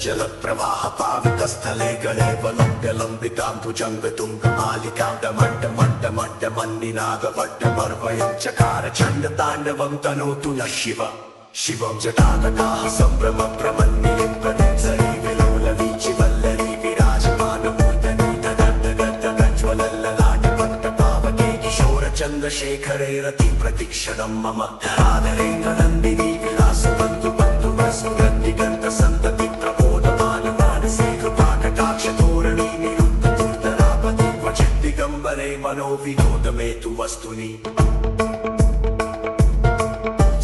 जलप्रवाह पावितस्थले गणेवलम्ब्यलम्बिताम्बुजङ्गतुङ्गमालिकाण्डमण्डमण्डमण्डमन्निनागवड्डमर्वयं चकार चण्डताण्डवं तनोतु नः शिव शिवं जटातकाः सम्भ्रमप्रमन्निलिम्पनिर्झरी विलोलवीचिवल्लरी विराजमानमूर्धनि तदड्डगड्डगड्डगड्डगड्डगड्डपावके किशोरचन्द्रशेखरे रतिप्रतिक्षणं मम धराधरेन्द्रनन्दिनी विलासबन्धु बन्धुवसुगन्धिगन्तसन्तति प्रबोधमानमानसे कृपाकटाक्षधोरणी निरुद्धदुर्धरापति क्वचिद्दिगम्बरे मनोविनोदमे तु वस्तुनि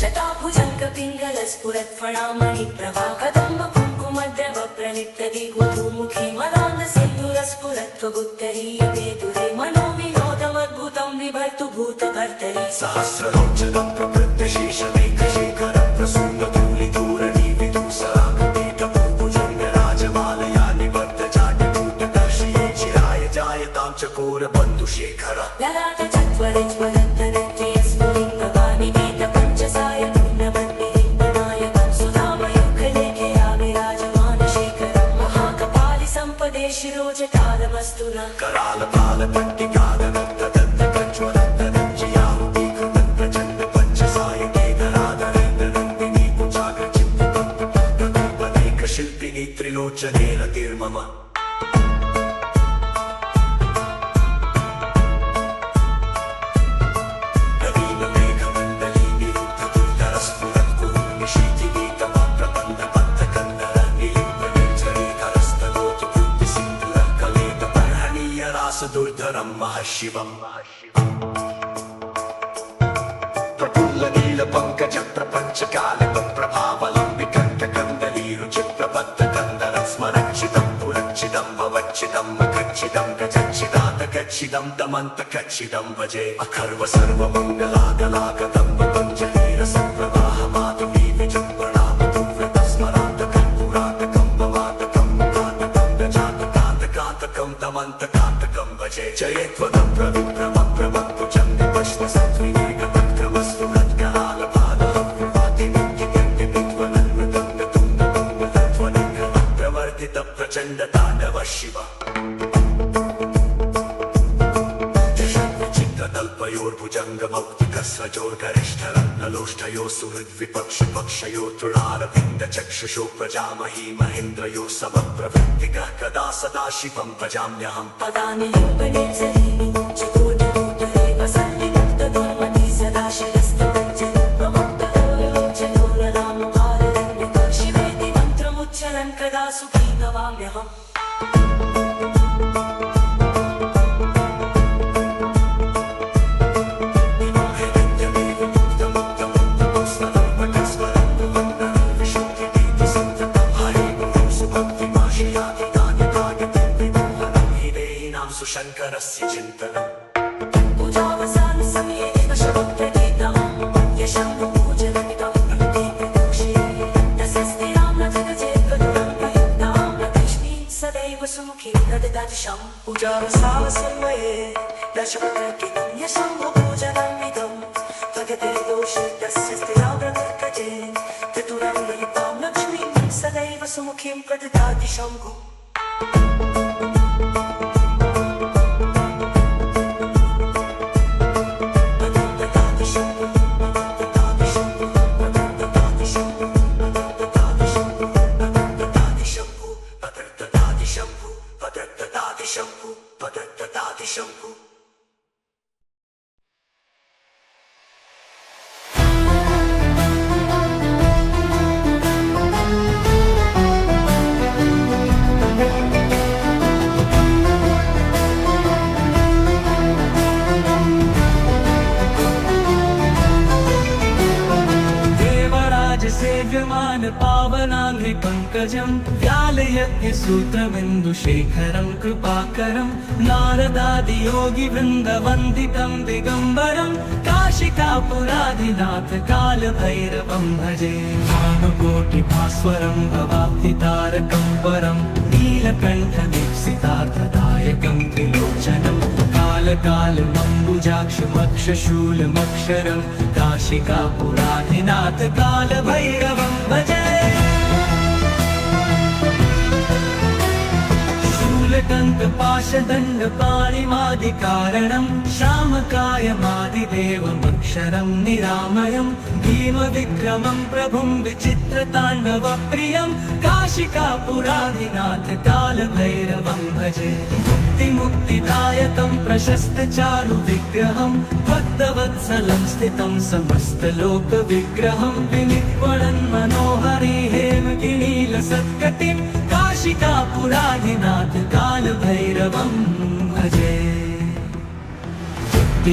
जटाभुजङ्गपिङ्गलस्फुरत्फणामणि प्रभाकदम्ब कुङ्कुमद्रवप्रलिप्तदि गुरुमुखी मदान्दसिन्दूरस्फुरत्वगुप्तरीयते दुरे मनोविनोदमद्भुतं विभर्तु भूतभर्तरि सहस्रलोचनं प्रवृत्तशेषमेकशेखरं प्रसून्दधूलिधूरणी विदुसरागपेटभुजङ्गराजमालया निवर्तजाट्यकूटदर्शये चिराय जायतां चकोरबन्धुशेखर ललाटचत्वरे ज्वलन्तरत्यस्फुलिङ्गवानि वेदपञ्चसाय पूर्णवन्निलिम्बनायकं सुधामयुगलेखे विराजमानशेखरं महाकपालि सम्पदे शिरोजटालमस्तु न शिल्पिनी त्रिलोचने रतिर्मम नवीनमेघमण्डली निरुद्धदुर्धरस्फुरत्कुर्निशीतिगीतमप्रबन्धपद्धकन्दरनिलिम्बनिर्झरीधरस्तनोतु कृत्तिसिन्धुरकलेतपर्हणीयरासदुर्धरं महशिवम् प्रफुल्लनीलपङ्कजप्रपञ्चकालिकप्रभावलम्बिकण्ठकन्दलीरुचिप्रबद्धकन्दरं स्मरच्चिदं पुरच्चिदं भवच्चिदं मखच्चिदं गजच्चिदातकच्चिदं दमन्तकच्चिदं भजे अखर्व सर्वमङ्गलागलागदम्बपञ्चलीरसप्रवाहमातुमी विजृम्भणामतुव्रतस्मरान्तकं पुरातकं दमन्तकान्तकं भजे जयत्वदं प्रविप्रमप्रमत्तु चण्डिपश्वसत्विनेगतक्रमस्तु प्रचण्डताण्डव शिव चित्रतल्पयोर्भुजङ्गमौक्तिकस्रजोर्गरिष्ठरत्नलोष्ठयो सुहृद्विपक्षपक्षयो तृणारविन्दचक्षुषो प्रजामही महेन्द्रयो समप्रवृत्तिकः कदा सदा शिवं भजाम्यहम् पदानि लिम्बनिर्झरीणि चकोरदूतरे वसन्निमुक्तदुर्मति सदा शिरस्तदञ्जलि प्रमुक्तलोचनोररामभाररण्यक शिवेति मन्त्रमुच्चरन् कदा सुखी भवाम्यहम् शङ्करस्य चिन्तनम् पूजावसानसमये शवप्रतीतं यशम्भुपूजनमिदं प्रतीकदोषे तस्यस्तिरां न जगजेत्कदुरं प्रयुक्तां लक्ष्मीं सदैव सुमुखीं प्रददाति पूजावसानसमये दशप्रतीतं यशम्भुपूजनमिदं प्रगतिर्दोषे तस्यस्तिरां प्रदर्कजे चतुरं प्रयुक्तां लक्ष्मीं सदैव सुमुखीं प्रददाति शम्भुः पावनाङ्घ्रि पङ्कजं व्यालयत्यसूत्रबिन्दुशेखरं कृपाकरं नारदादियोगिवृन्दवन्दितं दिगम्बरं काशिकापुराधिनाथ कालभैरवं भजे भानुकोटिभास्वरं भवाब्धितारकं परं नीलकण्ठदीप्सितार्थदायकं त्रिलोचनं कालकालमम्बुजाक्षमक्षशूलमक्षरं काशिकापुराधिनाथ कालभैरवं भजे षट्कङ्कपाशदण्डपाणिमादिकारणं श्यामकायमादिदेवमक्षरं निरामयं भीमविक्रमं प्रभुं विचित्रताण्डवप्रियं काशिकापुराधिनाथ कालभैरवं भजे मुक्तिदायकं प्रशस्तचारुविग्रहं भक्तवत्सलं स्थितं समस्तलोकविग्रहं विनिर्वणन् मनोहरि हेमगिरीलसत्कटिं काशिकापुराधिनाथ कालभैरवं भजे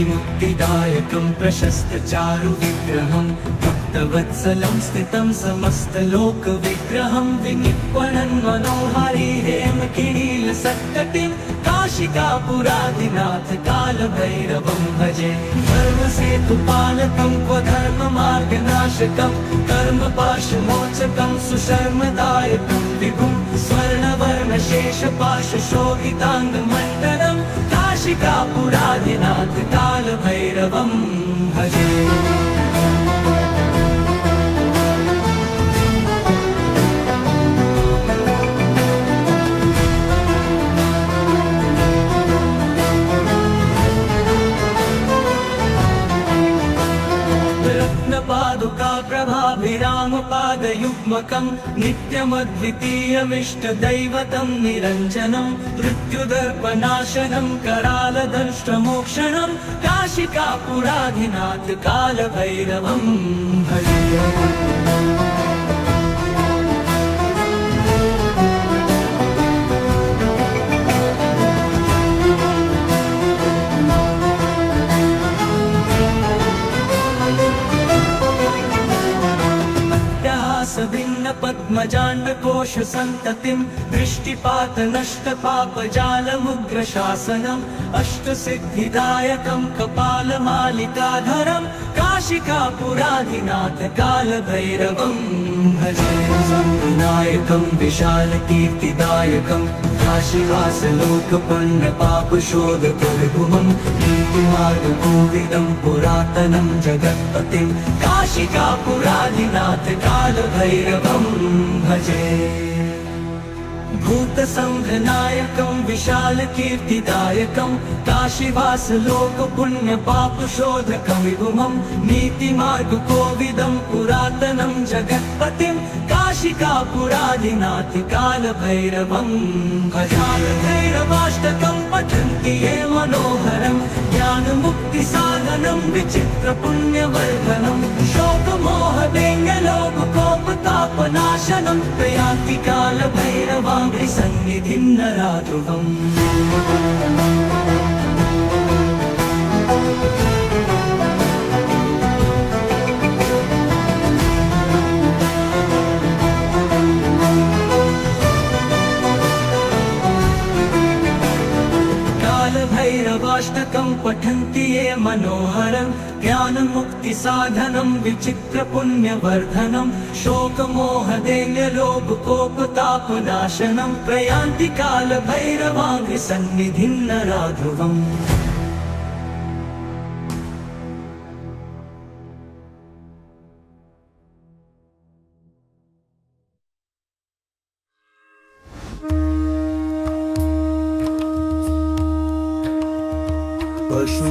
मुक्तिदायकं प्रशस्तचारुविग्रहं भक्तवत्सलं स्थितं समस्तलोकविग्रहं विनिर्वणन् मनोहरि हेमगिरीलसत्कटिं काशिकापुराधिनाथ कालभैरवं भजे धर्मसेतुपालकं क्वधर्ममार्गनाशकं कर्मपाशमोचकं सुशर्मदायकं विभुं स्वर्णवर्णशेषपाशशोभिताङ्गमण्डलं काशिकापुराधिनाथ कालभैरवं भजे पादुका प्रभाभिरामपादयुग्मकं नित्यमद्वितीयमिष्टदैवतं निरञ्जनं मृत्युदर्पनाशनं करालदंष्ट्रमोक्षणं काशिकापुराधिनाथ कालभैरवं भजे भिन्न पद्मजाण्डकोश सन्ततिं दृष्टिपात नष्टपापजालमुग्रशासनम् अष्टसिद्धिदायकं कपालमालिकाधरं काशिकापुराधिनाथ कालभैरवं भजे विनायकं विशालकीर्तिदायकं काशीवासलोकपन्नपापशोधकविभुवं नीतिमार्गकोविदं पुरातनं जगत्पतिं काशिकापुराधिनाथ कालभैरवं भजे भूतसंघनायकं विशालकीर्तिदायकं काशीवासलोकपुण्यपापशोधकं विभुमं नीतिमार्गकोविदं पुरातनं जगत्पतिं काशिकापुराधिनाथ कालभैरवं भजालभैरवाष्टकं पठन्ति ये मनोहरं ज्ञानमुक्तिसाधनं विचित्रपुण्यवर्धनं शोकमोहदैन्यलोभकोपतापनाशनं प्रयान्ति कालभैरवाङ्घ्रिसन्निधिं नराध्रुवम् भैरवाष्टकं पठन्ति ये मनोहरं ज्ञानमुक्तिसाधनं विचित्रपुण्यवर्धनं शोकमोहदैन्यलोभकोपतापनाशनं प्रयान्ति कालभैरवाङ्घ्रिसन्निधिं नराध्रुवम्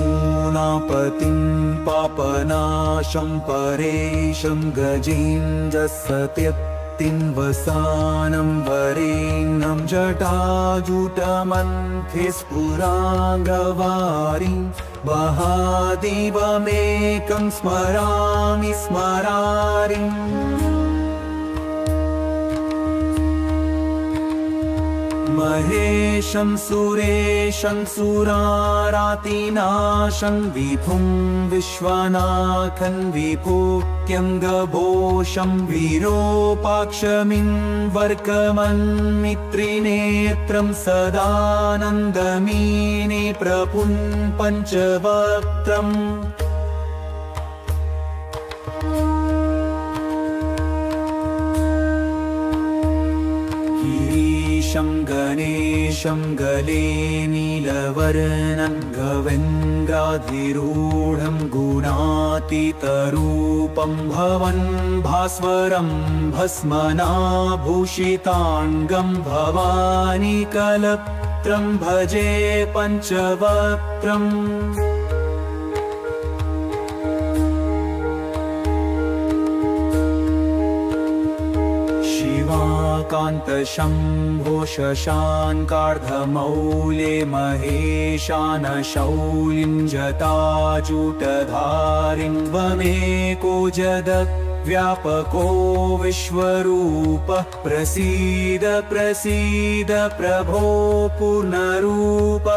पशूनापतिं पापनाशं परेशं गजेन्द्रसत्यक्तिं वसानं वरेण्यं जटाजुटमन्थे स्फुराङ्गवारिं महादेवमेकं स्मरामि स्मरारिम् महेशं सुरेशं सुरारातिनाशं विभुं विश्वनाथं विभूत्यं गभोषं वीरोपाक्षमिन्वर्कमन्मित्रिनेत्रं सदानन्दमीने प्रपुं पञ्चवक्त्रम् गणेशं गले नीलवर्णं गवेन्द्राधिरूढं गुणातीतरूपं भवन् भास्वरं भस्मनाभूषिताङ्गं भवानी कल्प्त क्षेत्रं भजे पञ्चवक्त्रम् शिवाकान्तशम्भो शशाङ्कार्धमौले महेशानशौलिं जटाजूटधारिं वमेको जगद्व्यापको विश्वरूपः प्रसीद प्रसीद प्रभो पूर्णरूप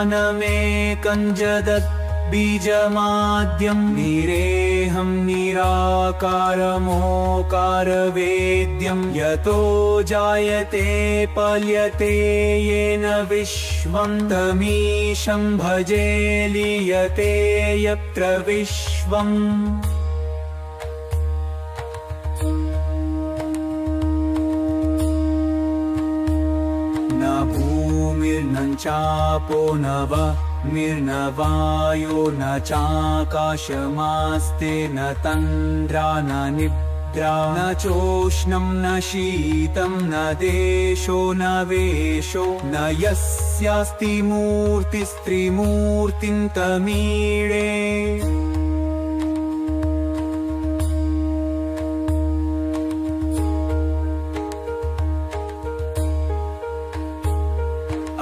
परात्मानमेकं जगत् बीजमाद्यं निरेहं निराकारमोकारवेद्यं यतो जायते पल्यते येन विश्वं तमीशं भजे लीयते यत्र विश्वम् न भूमिर्न चापो न वह्निर्न वायो न चाकाशमास्ते न तन्द्रा न निद्रा न चोष्णं न शीतं न देशो न वेशो न यस्यास्ति मूर्तिस्त्रिमूर्तिं तमीळे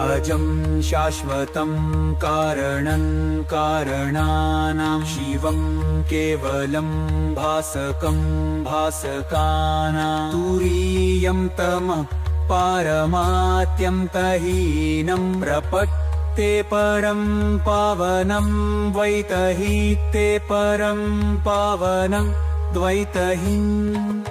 अजं शाश्वतं कारणं कारणानां शिवं केवलं भासकं भासकानां तुरीयं तमः पारमात्यं तहीनं प्रपत्ते परं पावनं द्वैतहीते परं पावनं द्वैतहीम्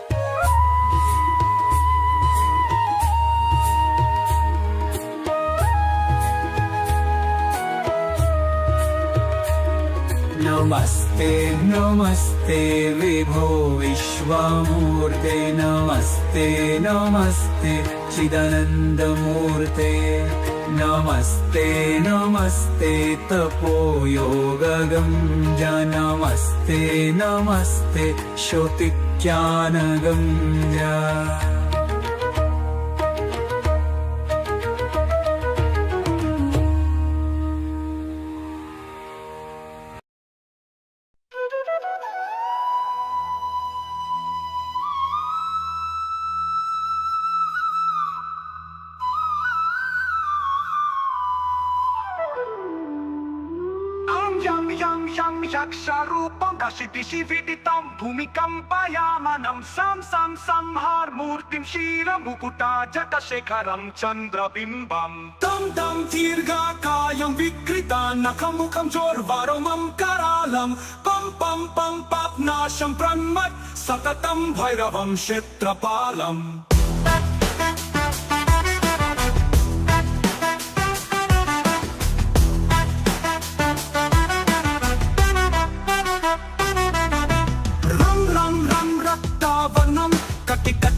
नमस्ते नमस्ते विभो विश्वमूर्ते नमस्ते नमस्ते चिदानन्दमूर्ते नमस्ते नमस्ते तपोयोगगम्ज नमस्ते नमस्ते श्रुतिज्ञानगम्ज यक्षरूपं कशितिशिविदितं भूमिकम्पयामनं सं संहारमूर्तिं क्षीरमुकुटाजटशेखरं चन्द्रबिम्बं तं दीर्घकायं विकृतानखमुखं चोर्वरुमं करालं पं पाप्नाशं प्रन्मत् सततं भैरवं क्षेत्रपालम्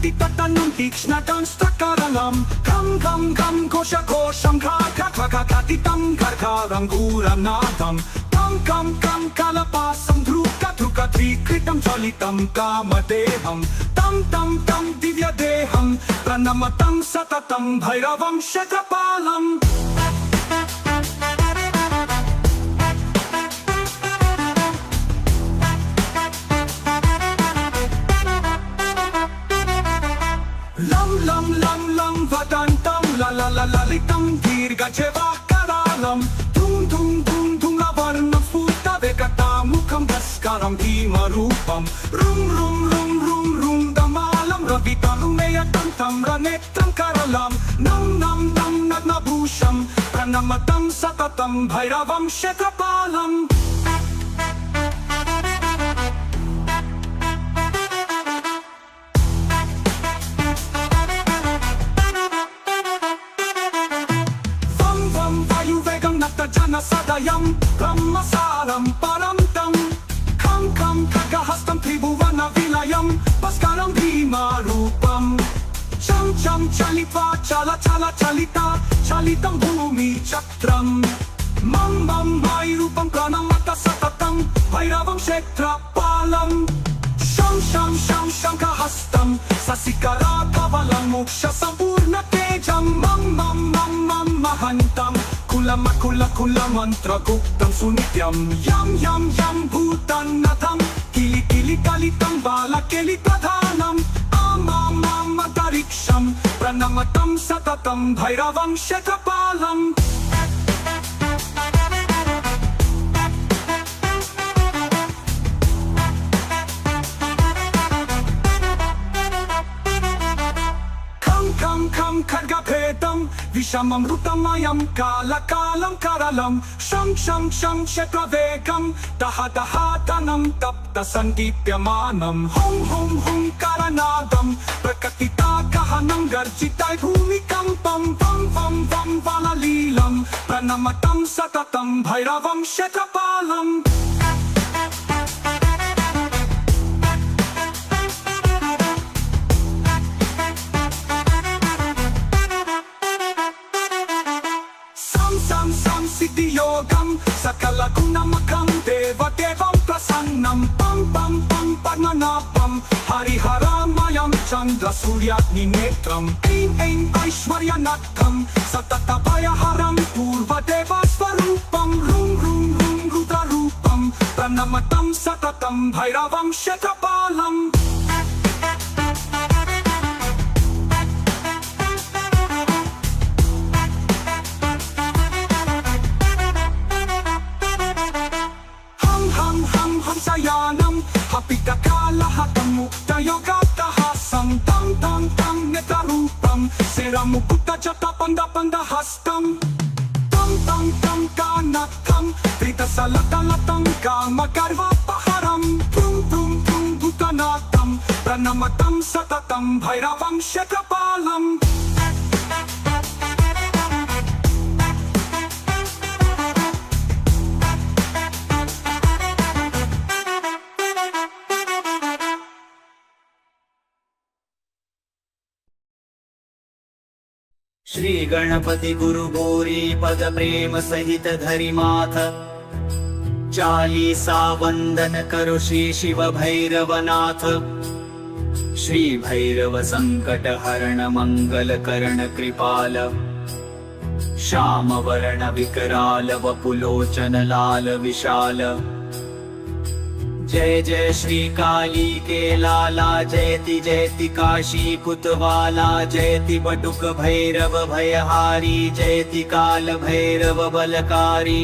कटितटनं तीक्ष्णदंष्ट्रकरलं घं घोषघोषं घाघटितं घर्घारङ्गूरनाथं कं कलपासं धृकधृकधीकृतं ज्वलितं कामदेहं तं दिव्यदेहं प्रणमतं सततं भैरवं क्षेत्रपालम् लं वदन्तं ललितं दीर्घजेवाकरालं धुं लवर्णस्फुटवेकटामुखं भस्करं भीमरूपं रुं दमालं रवितनुमेयतं रनेत्रं करलं नं नग्नभूषं प्रणमतं सततं भैरवं क्षेत्रपालम् सदयं ब्रह्मसारं परं तं खं खगहस्तं त्रिभुवनविलयं भास्करं भीमरूपं चं चलित्वा चलितं भूमिचक्रं मं वैरूपं प्रणमत सततं भैरवं क्षेत्रपालम् शं शंखः ससिकरा कवलं मोक्ष संपूर्ण तेजं मम मम मम मम महन्तं कुल मंत्रगुप्तं सुनित्यं यं यं यं भूतन्नथं किलि किलि कलितं बालकेलि प्रधानम् आमामामन्तरिक्षं प्रणमतं सततं भैरवं शतपालम् खं खड्गभेदं विषममृतमयं कालकालं करलं शं शं शं शत्रवेगं दह दहातनं तप्तसन्दीप्यमानं हुं हुं हुं करनादं प्रकटितागहनं गर्जितै भूमिकम्पं वं वं वं वललीलं प्रणमतं सततं भैरवं शतपालम् सिद्धियोगं सकलगुणमखं देवदेवं प्रसन्नं पं पं पं पद्मनाभं हरिहरमयं चन्द्रसूर्याग्निनेत्रं ऐं ऐं ऐश्वर्यनद्धं सततभयहरं पूर्वदेवस्वरूपं रुं रुं रुं रुद्ररूपं प्रणमतं सततं भैरवं शतपालम् हंसयानं हपितकालहतं मुक्तयोगात्तहासं तं तं तं नेत्ररूपं सेरमुकुटजटपन्दपन्दहस्तं तं तं तं कानकं धृतसलतलतं कामगर्वापहरं भ्रुं भ्रुं भ्रुं भूतनाथं प्रणमतं सततं भैरवं शतपालम् श्री गणपति गुरु गौरी पद प्रेम सहित धरि माथ चालीसा वंदन करो श्री शिव भैरवनाथ। श्री भैरव संकट हरण मंगल करण कृपाल श्याम वर्ण विकराल वपुलोचन लाल विशाल। जय जय श्री काली के लाला जयति जयति काशी कुतवाला जयति बटुक भैरव भयहारी जयति काल भैरव बलकारी।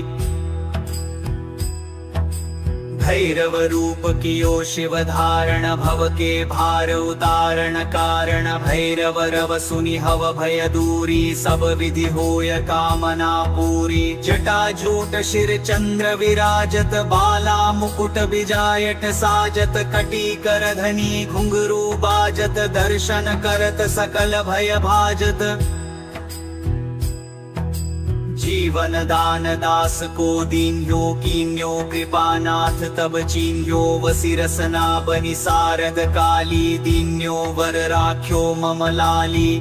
भैरव रूप कियो शिव धारण भव के भार उतारण कारण भैरव रव सुनि हव भय दूरी सब विधि होय कामना पूरी। जटा जूट शिर चंद्र विराजत बाला मुकुट बिजायट साजत कटी कर धनी घुंघरू बाजत दर्शन करत सकल भय भाजत। जीवन दान दास को दीन्यो कीन्यो कृपानाथ तब चीन्यो वसी रसना बनि सारद काली दीन्यो वर राख्यो मम लाली।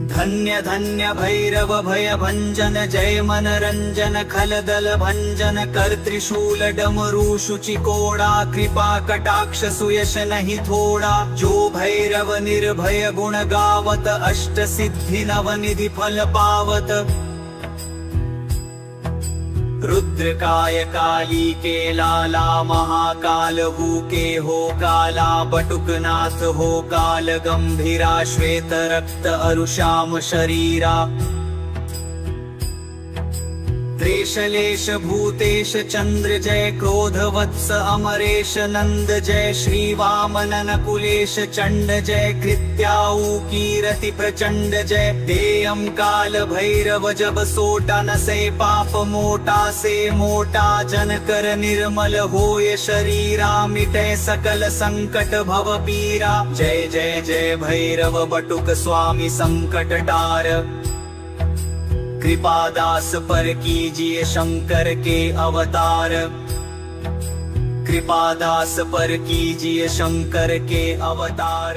धन्य धन्य भैरव भय भंजन जय मन रंजन खल दल भंजन कर त्रिशूल डमरू शुचि कोड़ा कृपा कटाक्ष सुयश नहीं थोड़ा। जो भैरव निर्भय गुण गावत अष्ट सिद्धि नव निधि फल पावत। रुद्रकाय काली के लाला महाकाल हु के हो काला बटुकनाथ हो काल गंभीरा श्वेत रक्त अरुश्याम शरीरा। त्रेशलेश भूतेश चंद्र जय क्रोध वत्स अमरेश नंद जय श्री वामन नकुलेश चंड जय कृत्याऊ कीरति प्रचंड जय। देयम काल भैरव जब सोटा न से पाप मोटा से मोटा जन कर निर्मल होय शरीरा मिटे सकल संकट भव पीरा। जय जय जय भैरव बटुक स्वामी संकट टार। कृपादास पर कीजिए शंकर के अवतार। कृपादास पर कीजिए शंकर के अवतार।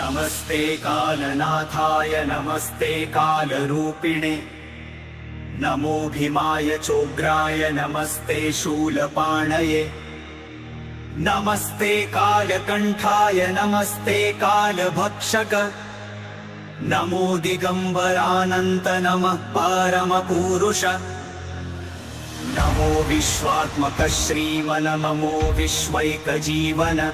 नमस्ते कालनाथाय नमस्ते कालरूपिणे नमो भीमाय चोग्राय नमस्ते शूलपाणये नमस्ते कालकण्ठाय नमस्ते कालभक्षक नमो दिगम्बरानन्त नमः परमपुरुष नमो विश्वात्मक श्रीमन नमो विश्वैकजीवन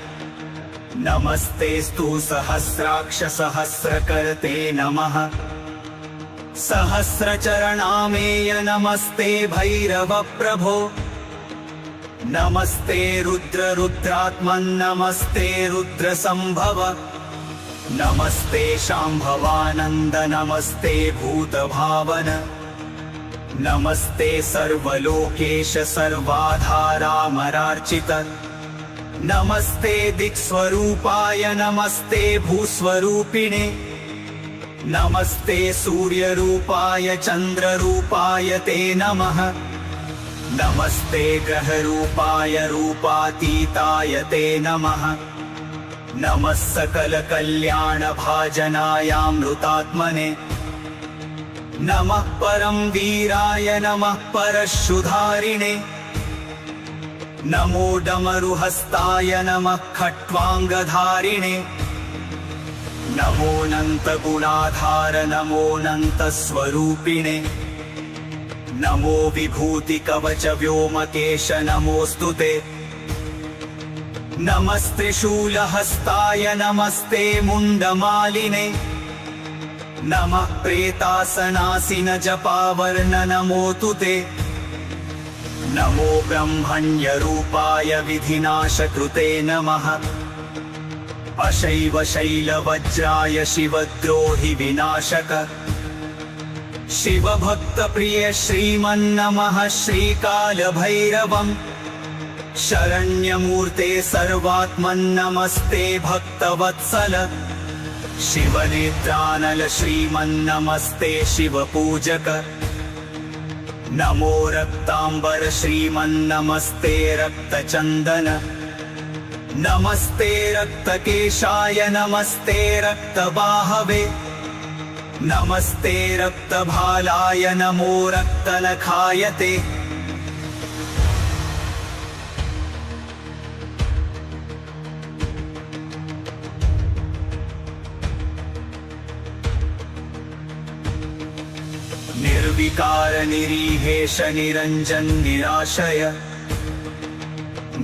नमस्तेस्तु सहस्राक्ष सहस्रकर्ते नमः सहस्रचरणामेय नमस्ते भैरव प्रभो नमस्ते रुद्र रुद्रात्मन् नमस्ते रुद्र संभव नमस्ते शाम्भवानन्द नमस्ते भूतभावन नमस्ते सर्वलोकेश सर्वाधारामरार्चित नमस्ते दिक्स्वरूपाय नमस्ते भूस्वरूपिणे नमस्ते सूर्यरूपाय चन्द्ररूपाय ते नमः नमस्ते ग्रहरूपाय रूपातीताय ते नमः नमः सकलकल्याणभाजनायामृतात्मने नमः परम वीराय नमः परशुधारिणे नमो डमरुहस्ताय नमः खट्वाङ्गधारिणे नमोऽनन्तगुणाधार नमोऽनन्तस्वरूपिणे नमो विभूतिकवच व्योमकेश नमोऽस्तुते नमस्ते शूलहस्ताय नमस्ते मुण्डमालिने नमः प्रेतासनासिन जपावर्ण नमोऽस्तु ते नमो ब्रह्मण्यरूपाय विधिनाशकृते नमः अशैव शैलवज्राय शिवद्रोहि विनाशक शिवभक्तप्रिय श्रीमन्नमः श्रीकालभैरवम् शरण्यमूर्ते सर्वात्मन्नमस्ते भक्तवत्सल शिवनेत्रानल श्रीमन्नमस्ते शिवपूजक नमो रक्तांबर श्रीमन्नमस्ते रक्तचन्दन नमस्ते रक्तकेशाय नमस्ते रक्तबाहवे नमस्ते रक्तभालाय नमो रक्तनखाय ते निर्विकार निरीहेश निरंजन निराशय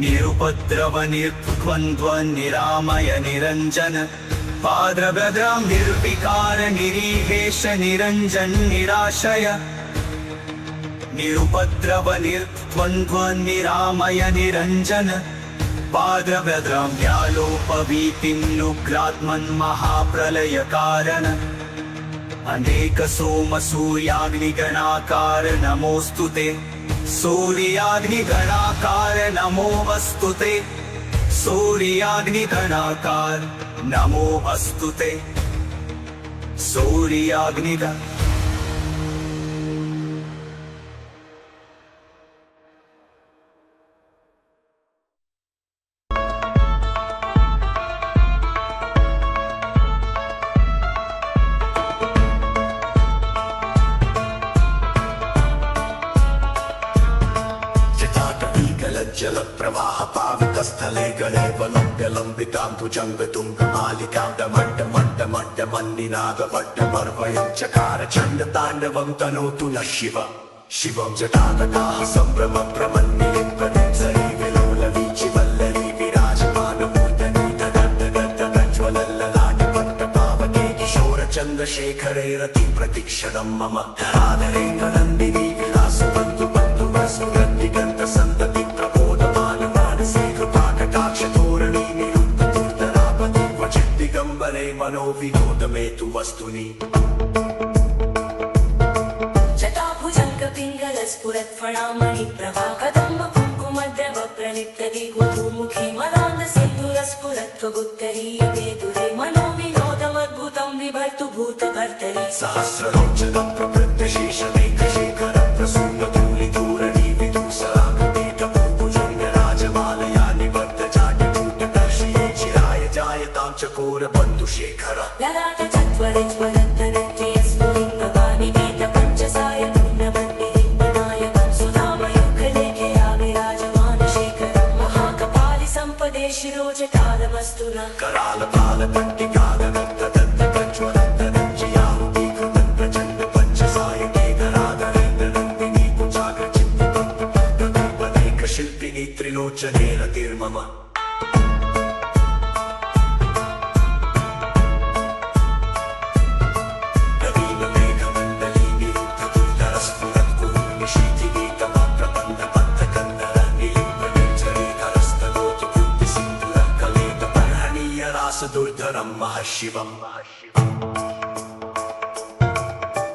निरुपद्रव निर्द्वन्द्व निरामय निरंजन पाद्रभद्रां निर्विकार निरीहेश निरंजन निराशय निरुपद्रव निर्द्वन्द्व निरामय निरंजन पाद्रभद्रां व्यालोपवीतिं नुग्रात्मन् महाप्रलय कारण अनेक सोम सूर्याग्निगणाकार नमोऽस्तु ते सूर्याग्निगणाकार नमो अस्तु ते सूर्याग्निगणाकार नमो अस्तु ते सूर्याग्निगण जलप्रवाह पावितस्थले गणे वलम्ब्यलम्बितां भुजङ्गतुङ्गमालिकां डमड्डमड्डमड्डमन्निनादवड्डमर्वयं चकार चण्डताण्डवं तनोतु नः शिव शिवं जटातकाः सम्भ्रमप्रमन्निलिं प्रदिप्सरि विलोलवीचि वल्लरी विराजमानमूर्धनि ददर्ददर्दगज्ज्वलल्ललाटपट्टपावके किशोरचन्द्रशेखरे रतिं प्रतीक्षणं मम आदरेन्द्रनन्दिनी विलासबन्धु बन्धुवसुगन्धिगन्तसन्तति मनोविनोदमे तु वस्तुनि जटाभुजङ्गपिङ्गलस्फुरत्फणामणि प्रभा कदम्ब कुङ्कुमद्रव प्रणिप्तदिगुमुखी मदान्दसिन्धुरस्फुरत्वगुत्तरीयकेतुरे मनोविनोदमद्भुतं विभर्तु भूतभर्तरि सहस्रलोचनं प्रवृद्धशेषमेकशेखरं प्रसूनधूलिधूरणि विदुषरागदेटभूभुजङ्गराजमालया निबद्धजाटकूटदर्शये चिराय जायतां चकोरबन्धुशेखर विमोचनेन निर्मम दुर्धरं महशिवम्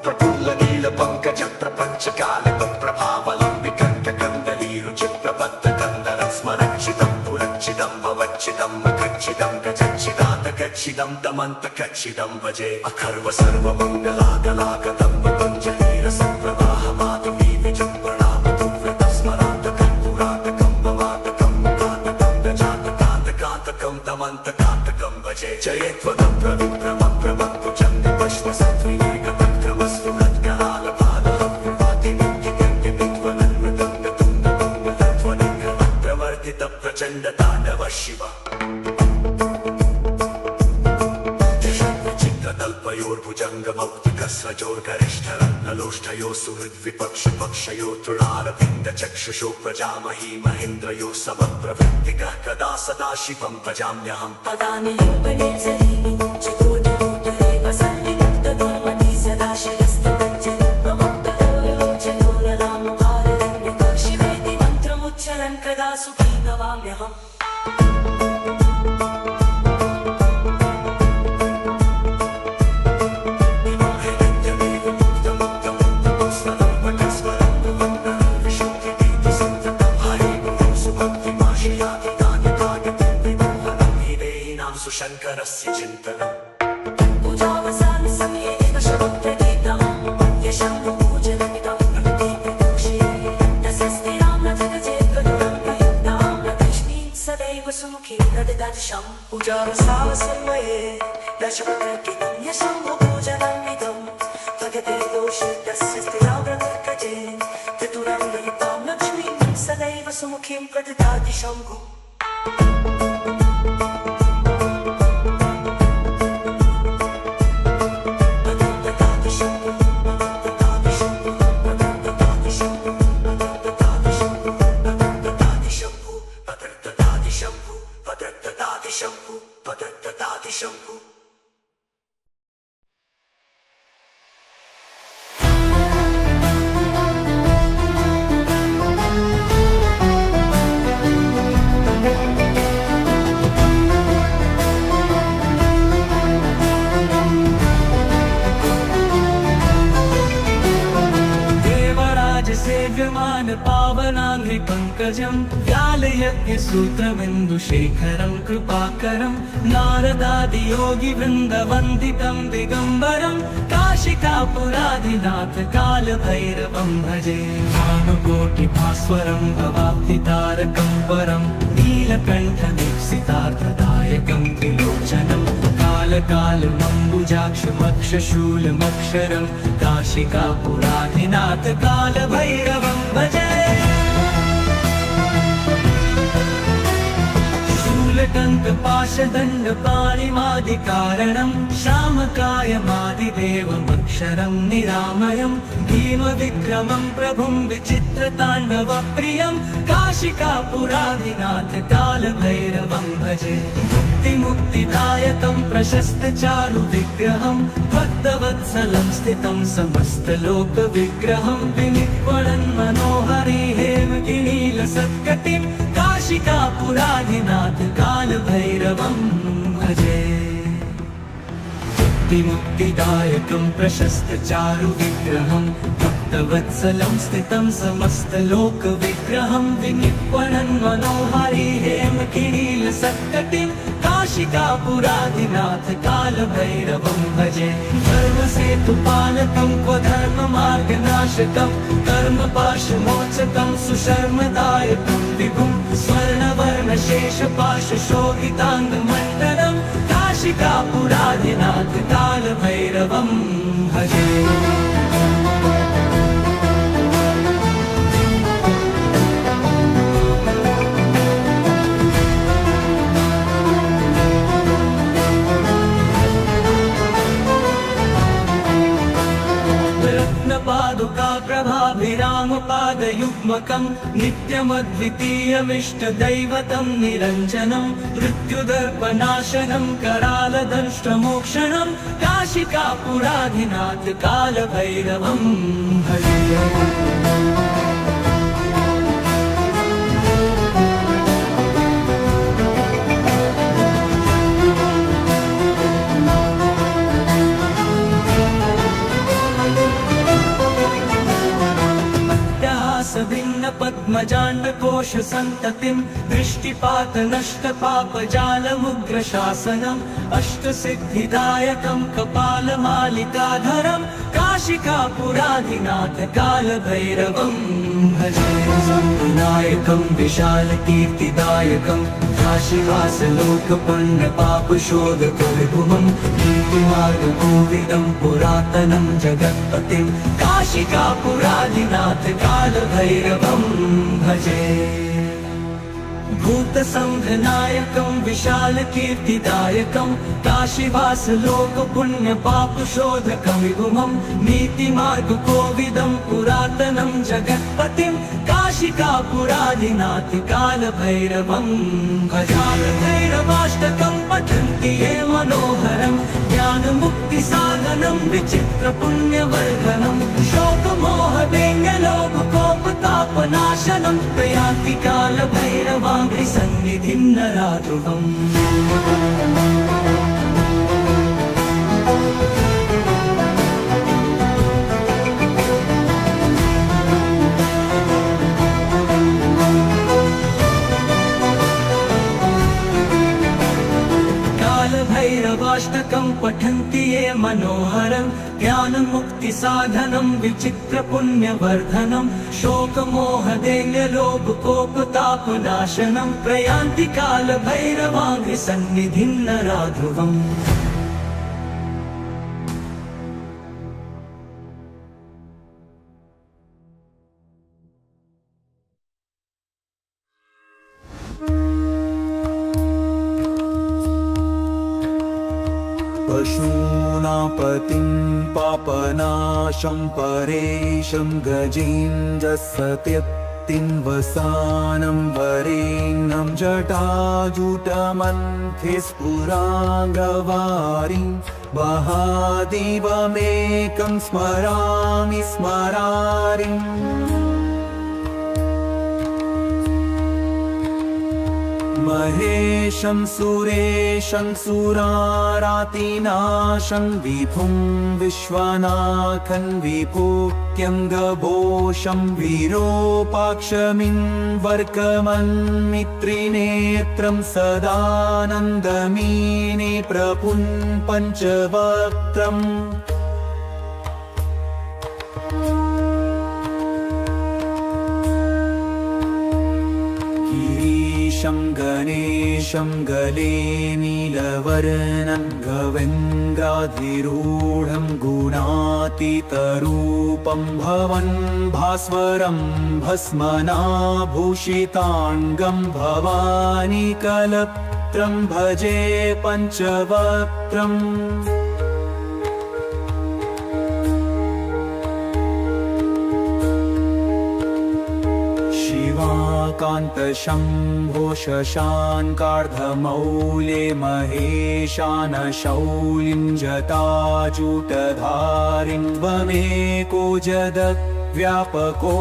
प्रफुल्ल नील पंकज प्रपंच काल प्रभावलं विकण्ठकन्दलीरुचिप्रबद्ध कन्दरं स्मरक्षितं पुरक्षितं भवच्छितं मखच्छितं गजच्छिदान्तकच्छिदं दमन्तकच्छिदं भजे अखर्व सर्वमङ्गलागलागतं पतञ्जलिरसप्रवाहमातुमी विजृम्भणावतुव्रतं स्मरान्तकं पुरातकं ममातकं मुखातकं गजातकान्तकान्तकं दमन्तकान्तकं भजे जयत्वदं प्रविप्रमप्रमत्तु चन्द्रपश्वसत्त्विनेकतक्रमस्तु प्रचंड तांडव शिव चित्रतल्पयोर्भुजंग मौक्तिकस्रजोर्गरिष्ठरत्नलोष्ठयो सुहृद्विपक्ष पक्षयो तृणारविन्द चक्षुषो प्रजामही महेन्द्रयो समप्रवृत्तिकः कदा सदा शिवं भजाम्यहम् पदानि लिम्बनेत्सरीणि चतुर्दरोदरे वसन्निमुक्तदुर्मति सदा शिरस्तदञ्जलि प्रमुक्तलोचनोररामभाररण्यक शिवेति मन्त्रमुच्चरन् कदा सुखी भवाम्यहम् शंकरस्य चिन्तनम् पूजावसान समये एव शवप्रदीप्तं यशं पूजनमिदं प्रदीप्तोषे तस्यस्ति रामनथगजेद्गदुरं प्रयुक्तां लक्ष्मीं सदैव सुमुखीं प्रददर्शम् पूजावसान समये दशप्रदीप्तं यशं पूजनमिदं प्रदीप्तोषे तस्यस्ति रामनथगजे चतुरं प्रयुक्तां लक्ष्मीं सदैव सुमुखीं प्रददाति शम्भुः पावनाङ्घ्रि पंकजं व्यालयज्ञसूत्रबिन्दुशेखरं कृपाकरं नारदादियोगिवृन्दवन्दितं दिगम्बरं काशिकापुराधिनाथ कालभैरवं भजे भानुकोटिभास्वरं भवाब्धितारकं परं नीलकण्ठदीप्सितार्थदायकं त्रिलोचनं कालकालमम्बुजाक्षमक्षशूलमक्षरं काशिकापुराधिनाथ कालभैरवं भजे शूलटङ्कपाशदण्डपाणिमादिकारणं श्यामकायमादिदेवमक्षरं निरामयं भीमविक्रमं प्रभुं विचित्रताण्डवप्रियं काशिकापुराधिनाथ कालभैरवं भजे मुक्तिदायकं प्रशस्तचारुविग्रहं भक्तवत्सलं स्थितं समस्तलोकविग्रहं विनिक्वणन् मनोहरि हेमगिरीलसत्कटिं काशिकापुराधिनाथ कालभैरवं भजे मुक्तिदायकं प्रशस्तचारुविग्रहं भक्तवत्सलं स्थितं समस्तलोकविग्रहं विनिक्वणन् मनोहरि हेमगिरीलसत्कटिं काशिकापुराधिनाथ कालभैरवं भजे धर्मसेतुपालकं क्वधर्ममार्गनाशकं कर्मपाशमोचकं सुशर्मदायकं विभुं स्वर्णवर्णशेषपाशशोभिताङ्गमण्डलं काशिकापुराधिनाथ कालभैरवं भजे रत्नपादुका प्रभाभिरामपादयुग्मकं नित्यमद्वितीयमिष्टदैवतं निरञ्जनं मृत्युदर्पनाशनं करालदंष्ट्रमोक्षणं काशिकापुराधिनाथ कालभैरवं भजे। भिन्न पद्मजाण्डकोश सन्ततिं दृष्टिपात नष्ट पापजालमुग्रशासनम् अष्टसिद्धिदायकं कपालमालिकाधरं काशिकापुराधिनाथ कालभैरवं भजे। नायकं विशालकीर्तिदायकं काशीवासलोकपुण्यपापशोधकविभुवं नीतिमार्गकोविदं पुरातनं जगत्पतिं काशिकापुराधिनाथ कालभैरवं भजे। भूतसंघनायकं विशालकीर्तिदायकं काशीवासलोकपुण्यपापशोधकं विभुमं नीतिमार्गकोविदं पुरातनं जगत्पतिं काशिकापुराधिनाथ कालभैरवं भजालभैरवाष्टकं पठन्ति ये मनोहरं ज्ञानमुक्तिसाधनं विचित्रपुण्यवर्धनं शोकमोहदैन्यलोभकोपतापनाशनं प्रयान्ति कालभैरवाङ्घ्रिसन्निधिं नराध्रुवम्। कालभैरवाष्टकं पठन्ति ये मनोहरं ज्ञानमुक्तिसाधनं विचित्रपुण्यवर्धनं शोकमोहदैन्यलोभकोपतापनाशनं प्रयान्ति कालभैरवाङ्घ्रिसन्निधिं नराध्रुवम्। पशूनां पतिं पापनाशं परेशं गजेन्द्रसत्यत्तिं वसानं वरेण्यं जटाजुटमन्थे स्फुराङ्गवारिं महादेवमेकं स्मरामि स्मरारिम्। महेशं सुरेशं सुरारातिनाशं विभुं विश्वनाथं विभूत्यङ्गभूषं विरूपाक्षमिन्वर्कमन्मित्रिनेत्रं सदानन्दमीने प्रभुं पञ्चवक्त्रम्। गणेशं गले नीलवर्णं गवेन्द्राधिरूढं गुणातीतरूपं भवन् भास्वरं भस्मनाभूषिताङ्गं भवानी कलत्रं भजे पञ्चवक्त्रम्। कान्तशम्भो शशाङ्कार्धमौले महेशानशौलिं जटाजूटधारिं त्वमेको जगद्व्यापको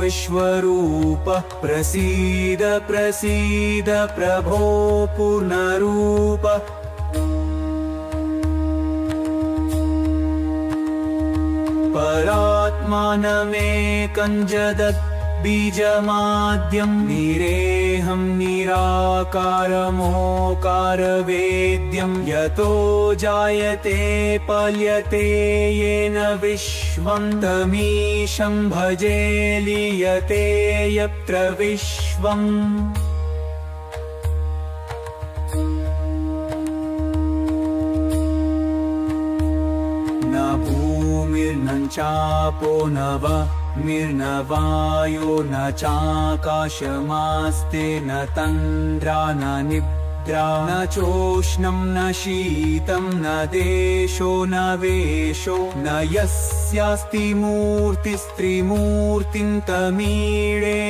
विश्वरूपः प्रसीद प्रसीद प्रभो पूर्णरूप। परात्मानमेकं जगत् बीजमाद्यं निरेहं निराकारमोकारवेद्यं यतो जायते पल्यते येन विश्वं तमीशं भजे लीयते यत्र विश्वम्। न भूमिर्न चापो न मिर्न वायो न चाकाशमास्ते न तन्द्रा न निद्रा निद्रा न चोष्णं न शीतं न देशो न वेशो न यस्यास्ति मूर्तिस्त्रिमूर्तिं तमीळे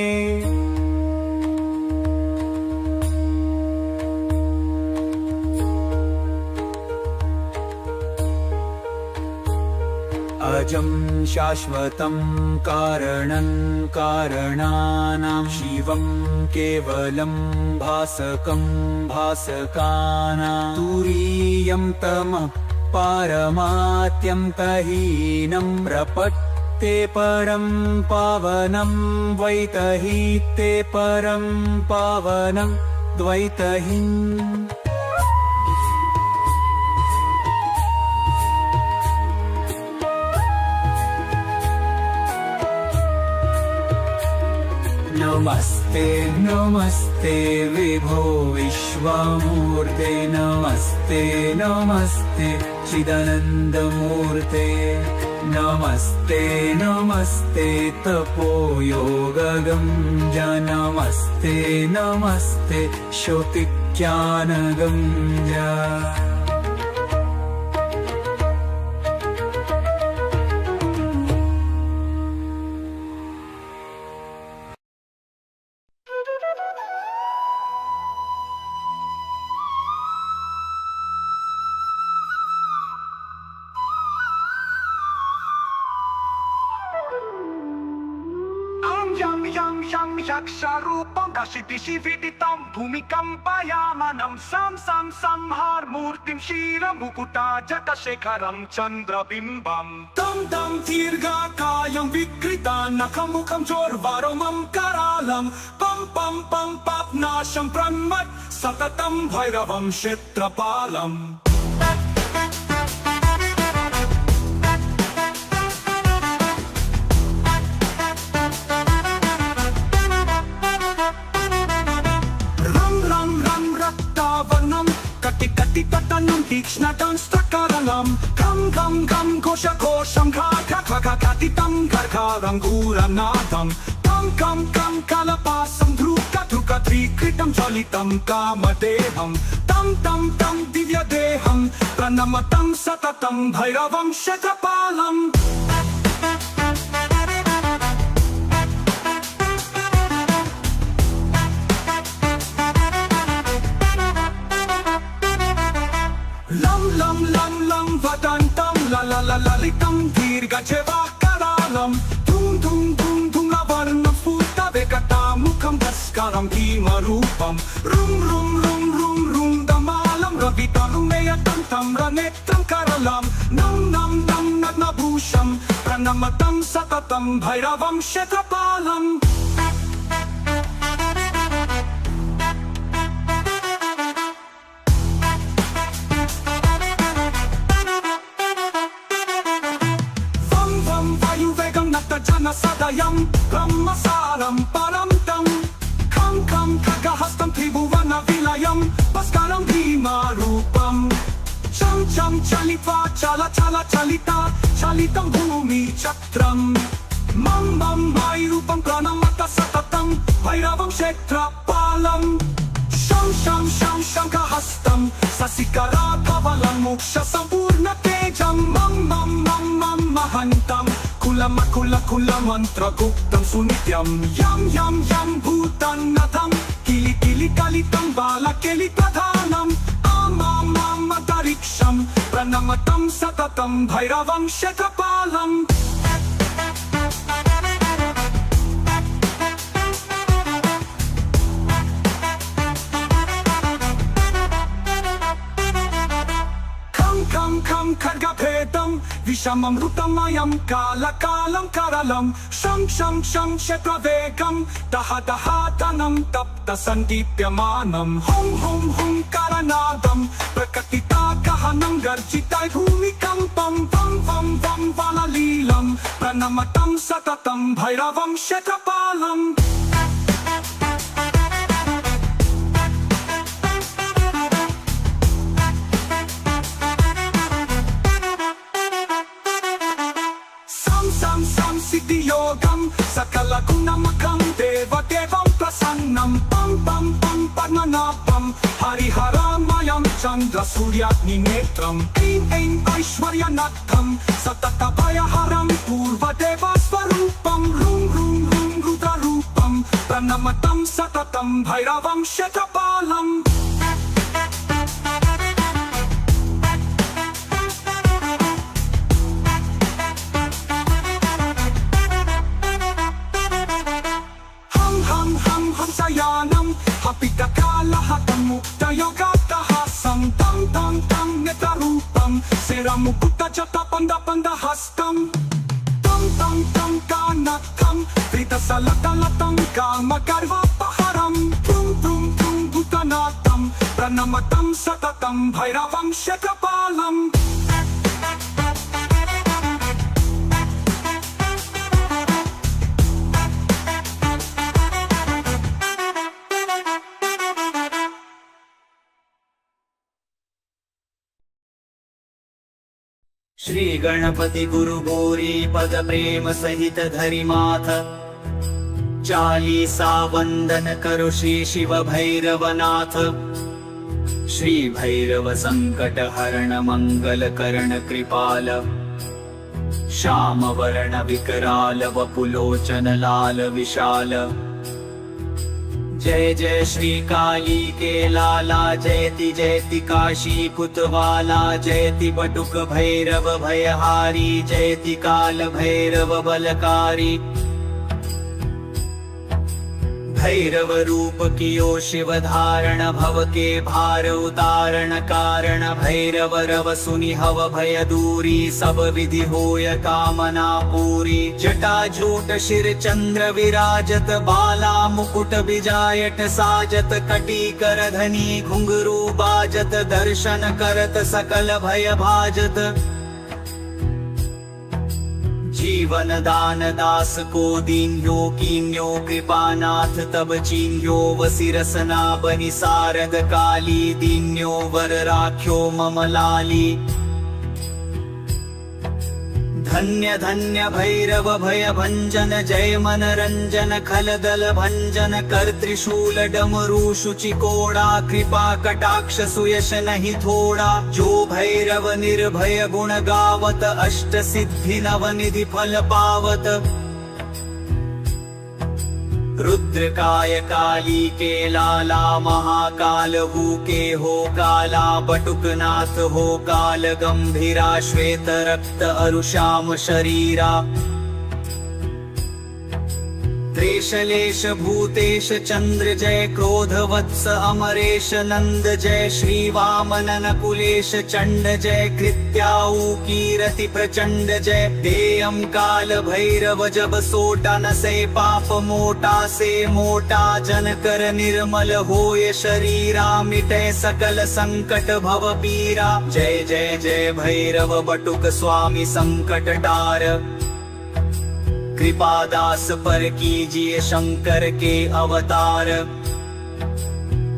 अजं शाश्वतं कारणं कारणानां शिवं केवलं भासकं भासकानां तुरीयं तमः पारमात्यं तहीनं प्रपत्ते परं पावनं द्वैतहीते परं पावनं द्वैतहीन् नमस्ते नमस्ते विभो विश्वमूर्ते नमस्ते नमस्ते चिदानन्दमूर्ते नमस्ते नमस्ते तपोयोगगम्ज नमस्ते नमस्ते श्रुतिज्ञानगम्ज Yam yaksharupam kashiti shividitam bhumikampayamanam sam har murtim shira mukuta jakashekaram chandrabimbam tam dirghakayam vikrita nakamukham jorvaromam karalam pam papnasham pranmat satatam bhairavam kshetrapalam Kati tatanam tikshnatam strakaralam Kam kosha kosham kha katitam karkaram guranatam Kam kalapasam dhruka trikritam jalitam kamadeham Tam divya deham pranamatam satatam bhairavam kshetrapalam Lam vadantam lalitam dirga jevakaralam Tum lavarnam futa vekata mukham bhaskaram bhimarupam Rum damalam ravitarumeyatam tamranetram karalam Nam nadnabhusham pranamatam satatam bhairavam kshetrapalam Jana sadayam brahmasaram paramtam Kam kagahastam tribhuvana vilayam Bhaskaram bhimarupam Cham chalitva chalita Chalitam bhumi chatram Mam mayurupam pranamata satatam Bhairavam kshetrapalam Sham kahastam Sasikara kavalam moksha sampurna tejam Mam mahantam Kula mantra guptam sunityam Yam bhutan natham Kili kalitam bala keli pradhanam Amadariksham pranamatam satatam bhairavam kshetrapalam Kam khargabhedam Vishamamrutamayam Kalakalam karalam Sham kshetravegam Dahatanam Tapta sandipyamanam Hum karanadam Prakatita kahanam Garjitai bhumikampam Vam valalilam Pranamatam satatam bhairavam kshetrapalam Siddhiyogam Sakala gunamakam Devam prasannam Pam padmanabam Hari चंद्र सूर्याग्नि नेत्रम ऐं ऐं ऐश्वर्यनाथम सततभयहरं पूर्वदेव स्वरूपम room room room रुद्ररूपम प्रणमतं सततं भैरवं शतपालम् हंसयानं हपितकालहतं मुक्तयोगाट्टहासं तं तं तं नेत्ररूपं शिरमुकुटजटपन्दपन्दहस्तं तं तं तं कानकं धृतसलतलतं कामगर्वपहरं प्रुं प्रुं प्रुं भूतनाथं प्रणमतं सततं भैरवं शतपालम् श्री गणपति गुरु गौरी पद प्रेम सहित धरि माथ चालीसा वंदन करो श्री शिव भैरवनाथ। श्री भैरव संकट हरण मंगल करण कृपाल श्याम वर्ण विकराल वपुलोचन लाल विशाल। जय जय श्री काली के लाला जयति जयति काशी कुतवाला जयति बटुक भैरव भयहारी जयति काल भैरव बलकारी। भैरव रूप कियो शिव धारण भव के भार उतारण कारण भैरव रव सुनि हव भय दूरी सब विधि होय कामना पूरी। जटा झूट शिर चंद्र विराजत बाला मुकुट बिजायट साजत कटी कर धनी घुंघरू बाजत दर्शन करत सकल भय भाजत। जीवन दान दास को दीन्यो कीन्यो कृपानाथ तब चीन्यो वसिरसना बनि सारद काली दीन्यो वर राख्यो मम लाली। धन्य धन्य भैरव भय भंजन जय मन रंजन खलदल भंजन कर त्रिशूल डमरू शुचिकोड़ा कृपा कटाक्ष सुयश नहीं थोड़ा। जो भैरव निर्भय गुण गावत अष्ट सिद्धि नवनिधि फल पावत। रुद्रकाय काली के लाला महाकाल हु के हो काला बटुकनाथ हो काल गंभीरा श्वेत रक्त अरुश्याम शरीरा। त्रेशलेश भूतेश चंद्र जय क्रोध वत्स अमरेश नंद जय श्री वामनन कुलेश चंड जय कृत्याऊ कीरति प्रचंड जय। देयम काल भैरव जब सोटा न से पाप मोटा से मोटा जन कर निर्मल होय शरीरा मिटे सकल संकट भव पीरा। जय जय जय भैरव बटुक स्वामी संकट टार कृपादास पर कीजिए शंकर के अवतार।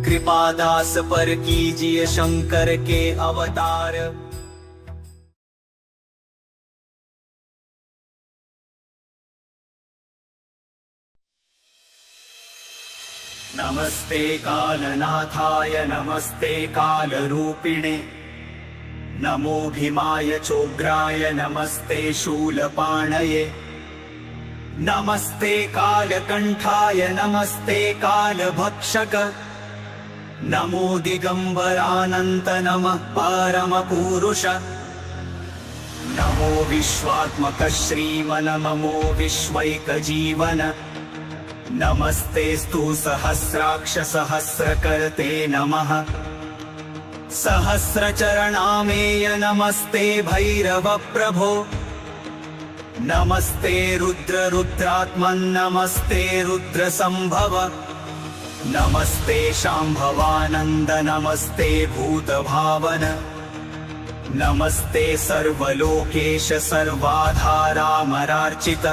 कृपादास पर कीजिए शंकर के अवतार। नमस्ते कालनाथाय नमस्ते कालरूपिणे नमो भीमाय चोग्राय नमस्ते शूलपाणये। नमस्ते कालकंठाय नमस्ते कालभक्षक नमो दिगंबरानंत नमः परमपुरुष। नमो विश्वात्मक श्रीमन नमो विश्वैकजीवन। नमस्तेस्तु सहस्राक्ष सहस्रकर्ते नमः। सहस्रचरणामेय नमस्ते भैरव प्रभो। नमस्ते रुद्र रुद्रात्मन् नमस्ते रुद्र संभव। नमस्ते शांभवानंद नमस्ते भूत भावन। नमस्ते सर्वलोकेश सर्वाधारामरार्चित।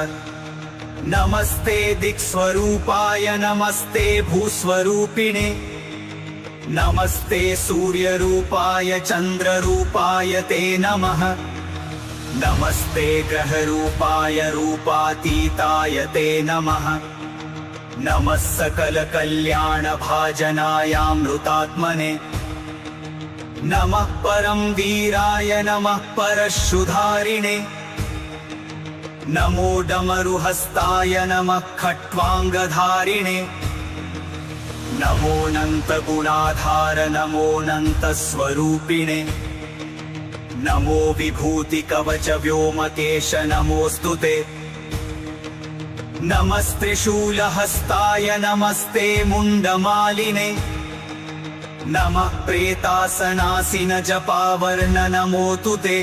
नमस्ते दिक्स्वरूपाय नमस्ते भूस्वरूपिणे। नमस्ते सूर्यरूपाय चंद्ररूपाय ते नमः। नमस्ते ग्रहरूपाय रूपातीताय ते नमः। नमः सकल कल्याण भाजनायामृतात्मने। नमः परम वीराय नमः परशुधारिणे नमो डमरुहस्ताय नमः खट्वांगधारिणे नमोऽनन्त गुणाधार नमोऽनन्त स्वरूपिणे नमो विभूति कवच व्योमकेश नमोऽस्तुते नमस्त्रिशूलहस्ताय नमस्ते मुण्डमालिने नमः प्रेतासनासिन जपावर्ण नमोऽस्तु ते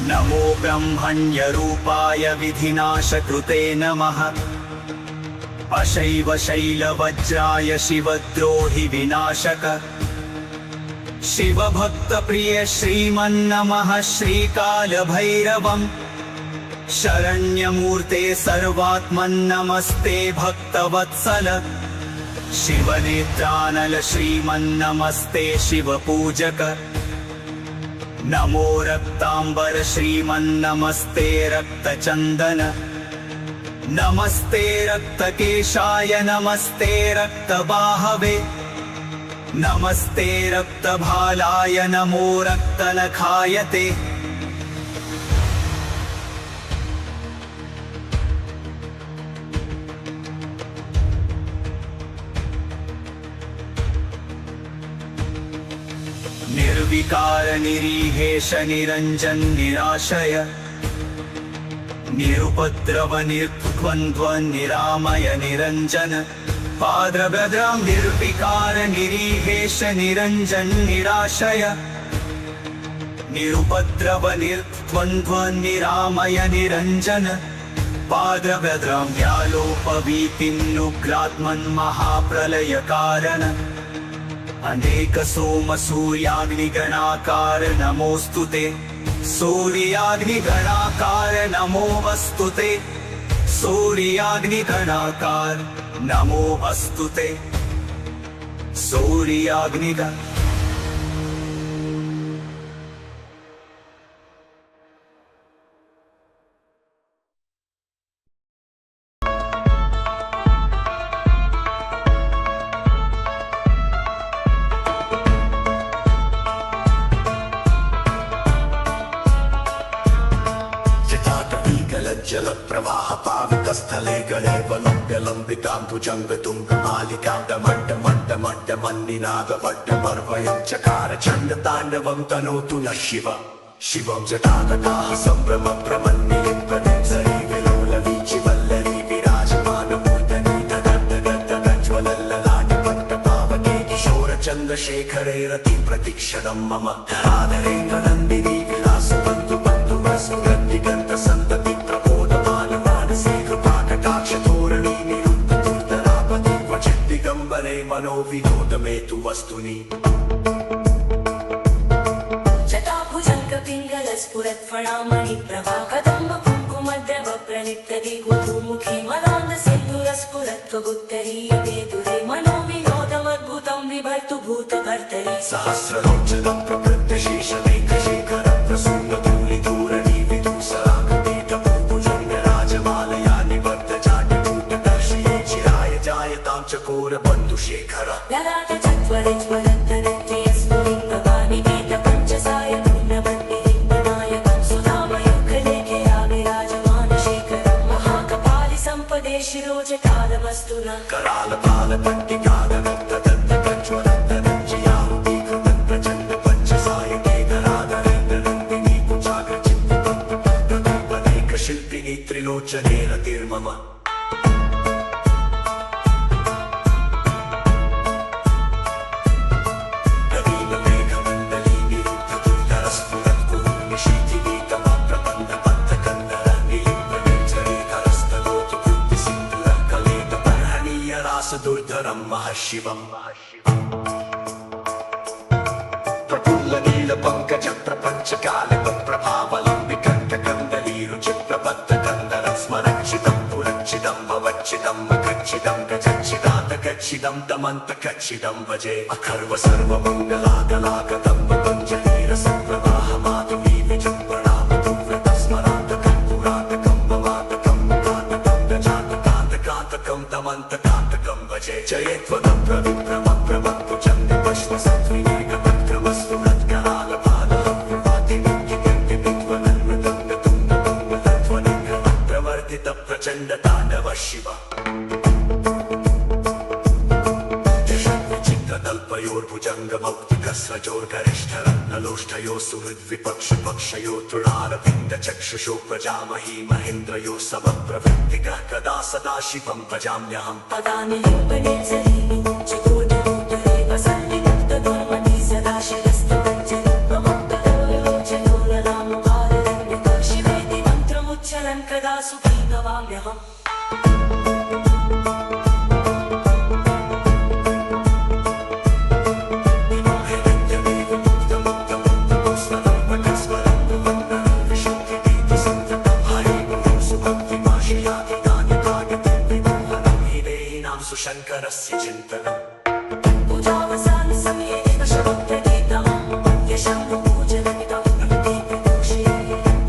नमो ब्रह्मण्यरूपाय विधिनाशकृते नमः अशैव शैलवज्राय शिवद्रोहि विनाशक शिवभक्तप्रिय श्रीमन्नमः श्रीकालभैरवम् शरण्यमूर्ते सर्वात्मन्नमस्ते भक्तवत्सल शिवनेत्रानल श्रीमन्नमस्ते शिवपूजक नमो रक्तांबर श्रीमन्नमस्ते रक्तचन्दन नमस्ते रक्तकेशाय नमस्ते रक्तबाहवे नमस्ते रक्तभालाय नमो रक्तनखायते निर्विकार निरीहेश निरंजन निराशय निरुपद्रव निर्द्वन्द्व निरामय निरंजन पाद्रभद्रां निर्विकार निरीहेश निरंजन निराशय निरुपद्रव निर्द्वन्द्व निरामय निरंजन पाद्रभद्रां व्यालोपवीतिन्नुग्रात्मन् महाप्रलय कारण अनेक सोम सूर्याग्निगणाकार नमोऽस्तु ते सूर्याग्निगणाकार नमोऽस्तु ते सूर्याग्निगणाकार नमोऽस्तु ते सूर्याग्निगण जल प्रवाह पावितस्थले गले वलम्ब्यलम्बिताम्बुजङ्गतुङ्गमालिकाण्डमण्डमण्डमण्डमन्निनादवड्डमर्वयं चकार चण्डताण्डवं तनोतु नः शिव शिवं जटातटाः सम्भ्रमप्रमन्निलिम्पनिर्झरी विलोलवीचि वल्लरी विराजमानमूर्धनि तदड्डदड्डदज्ज्वलल्ललाटपट्टपावके किशोरचन्द्रशेखरे रतिप्रतिक्षणं मम धराधरेन्द्रनन्दिनी विलासबन्धु बन्धुमस्मृतिगन्तसन्तति मनोविनोदमेतु वस्तुनि जटाभुजङ्गपिङ्गलस्फुरत्फणामणि प्रभाकदम्ब कुङ्कुमद्रव प्रणितति गुरुमुखी मदान्धसिन्धुरस्फुरत्वगुत्तरीयते दुरे मनोविनोदमद्भुतं विभर्तु भूतभर्तरि सहस्रलोचनं प्रकृत्यशेषमेकशेखरं प्रसूनधूलिधूरणि विदुसरागपीठभूभुजङ्गराजमालया निवर्तजाट्यकूटदर्शये चिराय जायतां चकोरबन्धुशेखर ललाटचत्वरज्वलन्तरत्रियस्फुलिङ्गवानि पीतपञ्चसाय पूर्णवन्निलिङ्गनायकं सुधामयुगलेखे विराजमानशेखरं महाकपालि सम्पदे शिरोजटालमस्तु न करालपालपट्टिकादनन्तदन्तकज्ज्वलन्तरञ्जयाहुतीकृतं प्रचण्डपञ्चसायके धराधरेन्द्रनन्दिनी कुचाग्रचित्तपदैकशिल्पिनी त्रिलोचने रतिर्मम दुर्धरं महर्षिवं प्रफुल्लनीलपङ्कज प्रपञ्चकालप्रभावलम्बिकण्ठकन्दलीरुचिप्रबद्धकन्दरं स्मरक्षितं पुरक्षितं भवच्छिदं मखच्छिदं गजच्छिदं तमन्तकच्छिदं भजे अखर्व सर्वमङ्गलागलागतं पतञ्जलीरसप्रवाहमातुमी विजृम्भणामतुव्रतं स्मरान्तकं पुरातकं ममातकं गजातकान्तकान्तकं तमन्तकान्तकं भजे जयत्वदं प्रविप्रमप्रमत्तु चन्द्रपश्वसत्त्विनेकपत्रम प्रचंड तांडव शिव चित्रदल्पयोर्भुजङ्गमौक्तिकस्रजोर्गरिष्ठरत्नलोष्ठयो सुहृद्विपक्षपक्षयो तृणारविन्द चक्षुषो प्रजामही महेन्द्रयो समप्रवृत्तिकः कदा सदा शिवं भजाम्यहम् पदानि लिम्पने जरीनि चतुर्दलोत्तरे वसन्ति मुक्तदुर्मति सदा शिरस्तपञ्जरि प्रमुक्तदलोचनो ललामभाररण्यतः शिवेति मन्त्रमुच्चरन् कदा सुखी भवाम्यहम् शङ्करस्य चिन्तनम् पूजावसानि समये दशभक्तगीतम् यशम्भुपूजनमिदं दीपदोषे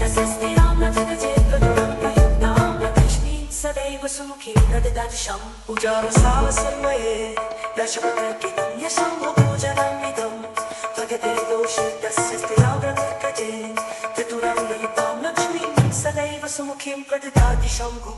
तस्यस्तिरां न जगजेतदुरङ्गयुक्तां लक्ष्मीं सदैव सुमुखीं तद्दर्शम् पूजावसावसमये दशभक्तगीतं यशम्भुपूजनमिदं जगदेर्दोषे तस्य स्थिरां व्रतकजे चतुरङ्गयुक्तां लक्ष्मीं सदैव सुमुखीं प्रददाति शम्भुः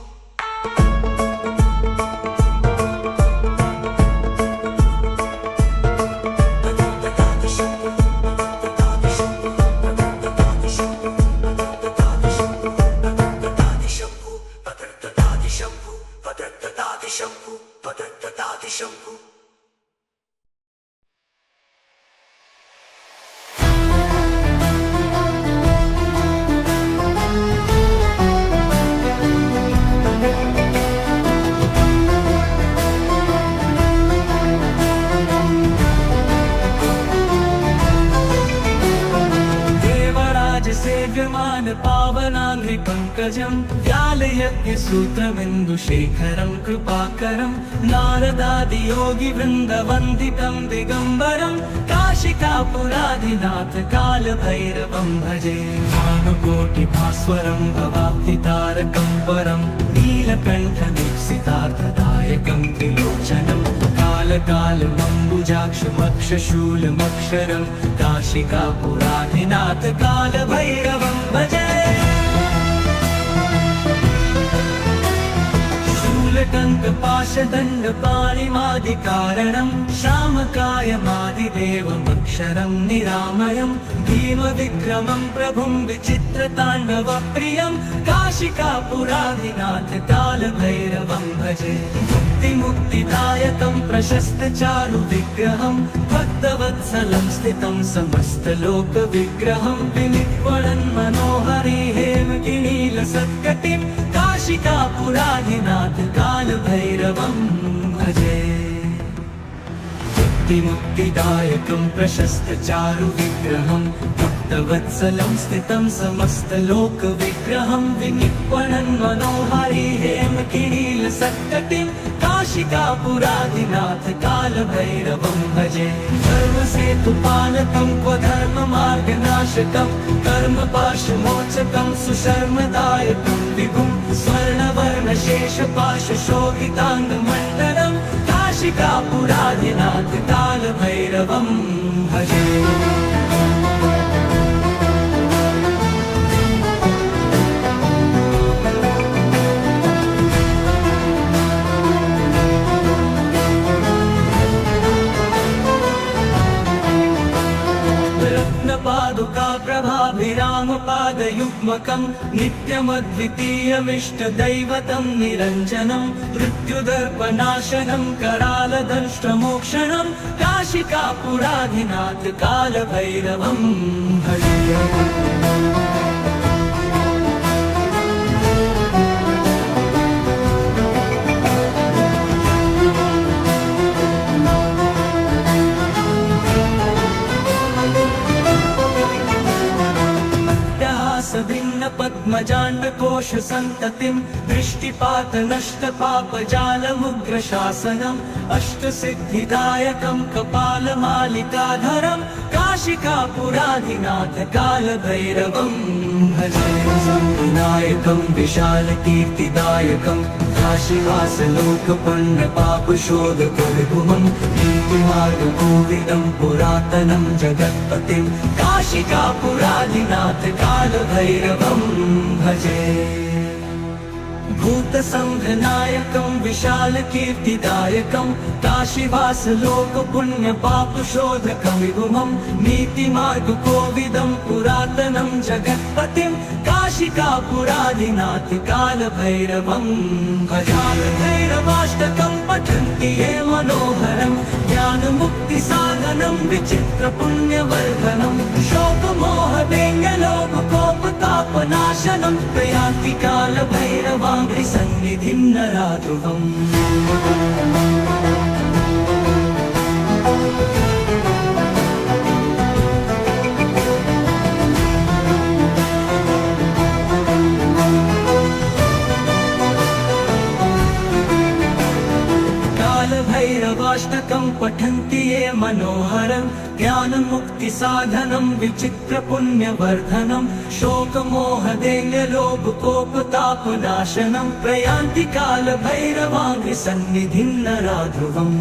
सेव्यमान पावनाङ्घ्रि पङ्कजं व्यालयज्ञसूत्रबिन्दुशेखरं कृपाकरं नारदादियोगिवृन्दवन्दितं दिगम्बरं काशिकापुराधिनाथ कालभैरवं भजे भानुकोटिभास्वरं भवाब्धितारकं परं नीलकण्ठदीप्सितार्थदायकं त्रिलोचनं कालकालमम्बुजाक्षमक्षशूलमक्षरं काशिकापुराधिनाथ कालभैरवं भजे शूलटङ्कपाशदण्डपाणिमादिकारणं श्यामकायमादिदेवमक्षरं निरामयं भीमविक्रमं प्रभुं विचित्रताण्डवप्रियं काशिकापुराधिनाथ कालभैरवं भजे मुक्तिदायकं प्रशस्तचारुविग्रहं भक्तवत्सलं स्थितं समस्तलोकविग्रहं विनिर्वणन् मनोहरि हेमगिरीलसत्कटिं काशिकापुराधिनाथ कालभैरवं भजे मुक्तिदायकं प्रशस्तचारुविग्रहं भक्तवत्सलं स्थितं समस्तलोकविग्रहं विनिर्वणन् मनोहरि हेमगिरीलसत्कटिं काशिकापुराधिनाथ कालभैरवं भजे धर्मसेतुपालकं क्वधर्ममार्गनाशकं कर्मपाशमोचकं सुशर्मदायकं विभुं स्वर्णवर्णशेषपाशशोभिताङ्गमण्डलं काशिकापुराधिनाथ कालभैरवं भजे पादुका प्रभाभिरामपादयुग्मकं नित्यमद्वितीयमिष्टदैवतं निरञ्जनं मृत्युदर्पनाशनं करालदंष्ट्रमोक्षणं काशिकापुराधिनाथ कालभैरवं भजे पद्मजाण्डकोश सन्ततिं दृष्टिपात नष्टपापजालमुग्रशासनम् अष्टसिद्धिदायकं कपालमालिकाधरं काशिकापुराधिनाथ कालभैरवं भजे विनायकं विशालकीर्तिदायकं काशिवासलोकपण्डपापशोधकविभुमं नीतिमार्गकोविदं पुरातनं जगत्पतिं काशिकापुराधिनाथ कालभैरवं भजे भूत संघनायकं विशालकीर्तिदायकं काशीवास लोकपुण्यपापशोधकं विभुमं नीतिमार्गकोविदं पुरातनं जगत्पतिं काशिकापुराधिनाथ कालभैरवं भजामि भैरवाष्टकं पठन्ति ये मनोहरं ज्ञानमुक्तिसाधनं विचित्रपुण्यवर्धनं शोकमोहदेङ्गलोभकोपतापनाशनं प्रयान्ति कालभैरवाङ्घ्रिसन्निधिं नराध्रुवम् कालभैरवाष्टकं पठन्ति ये मनोहरं ज्ञानमुक्तिसाधनं विचित्रपुण्यवर्धनं शोकमोहदेङ्गलोभकोपतापनाशनं प्रयान्ति कालभैरवाङ्घ्रिसन्निधिं नराध्रुवम्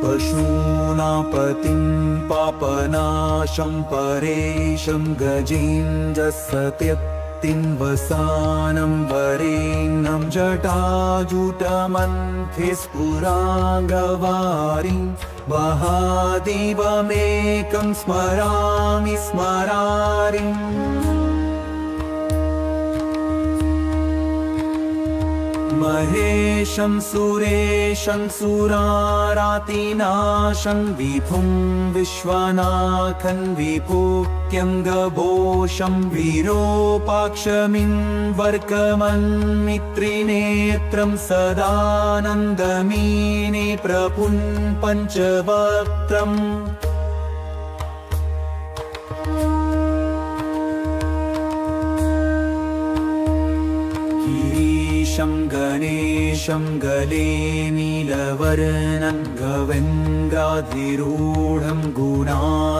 पशूनां पतिं पापनाशं परेशं गजेन्द्रसत्यक्तिं वसानं वरेण्यं जटाजुटमन्थे स्फुराङ्गवारिं महादेवमेकं स्मरामि स्मरारिम् महेशं सुरेशं सुरारातिनाशं विभुं विश्वनाथं विभूत्यङ्गभोषं विरूपाक्षमिन्वर्कमन्मित्रिनेत्रं सदानन्दमीने प्रपुं पञ्चवक्त्रम् गणेशं गले नीलवर्णं गवेन्द्राधिरूढं गुणातीतरूपं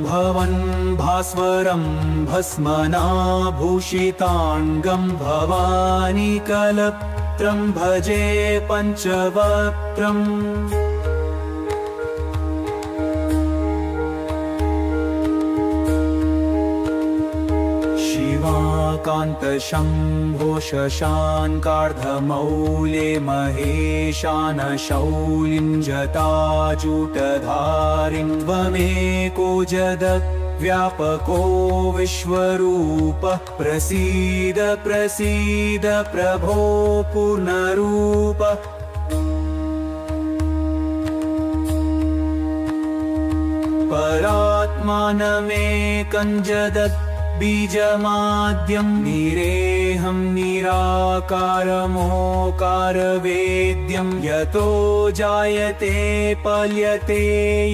भवन् भास्वरं भस्मनाभूषिताङ्गं भवानी कलत्रं भजे पञ्चवक्त्रम् कान्तशम्भो शशाङ्कार्धमौले महेशानशौलिं जटाजूटधारिं त्वमेको जगद्व्यापको विश्वरूपः प्रसीद प्रसीद प्रभो पूर्णरूपः परात्मानमेकं जगत् बीजमाद्यं निरेहं निराकारमोकारवेद्यं यतो जायते पल्यते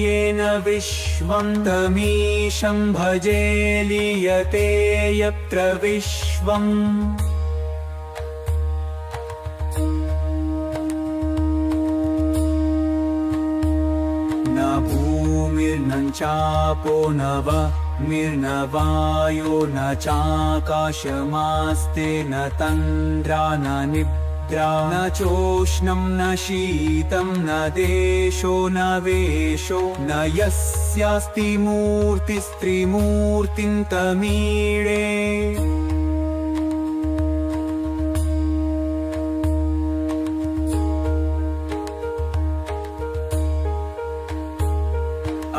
येन विश्वं तमीशं भजे लीयते यत्र विश्वम् न भूमिर्न चापो न निर्नवायो न चाकाशमास्ते न तन्द्रा न निद्रा न चोष्णं न शीतं न देशो न वेशो न यस्यास्ति मूर्तिस्त्रिमूर्तिं तमीळे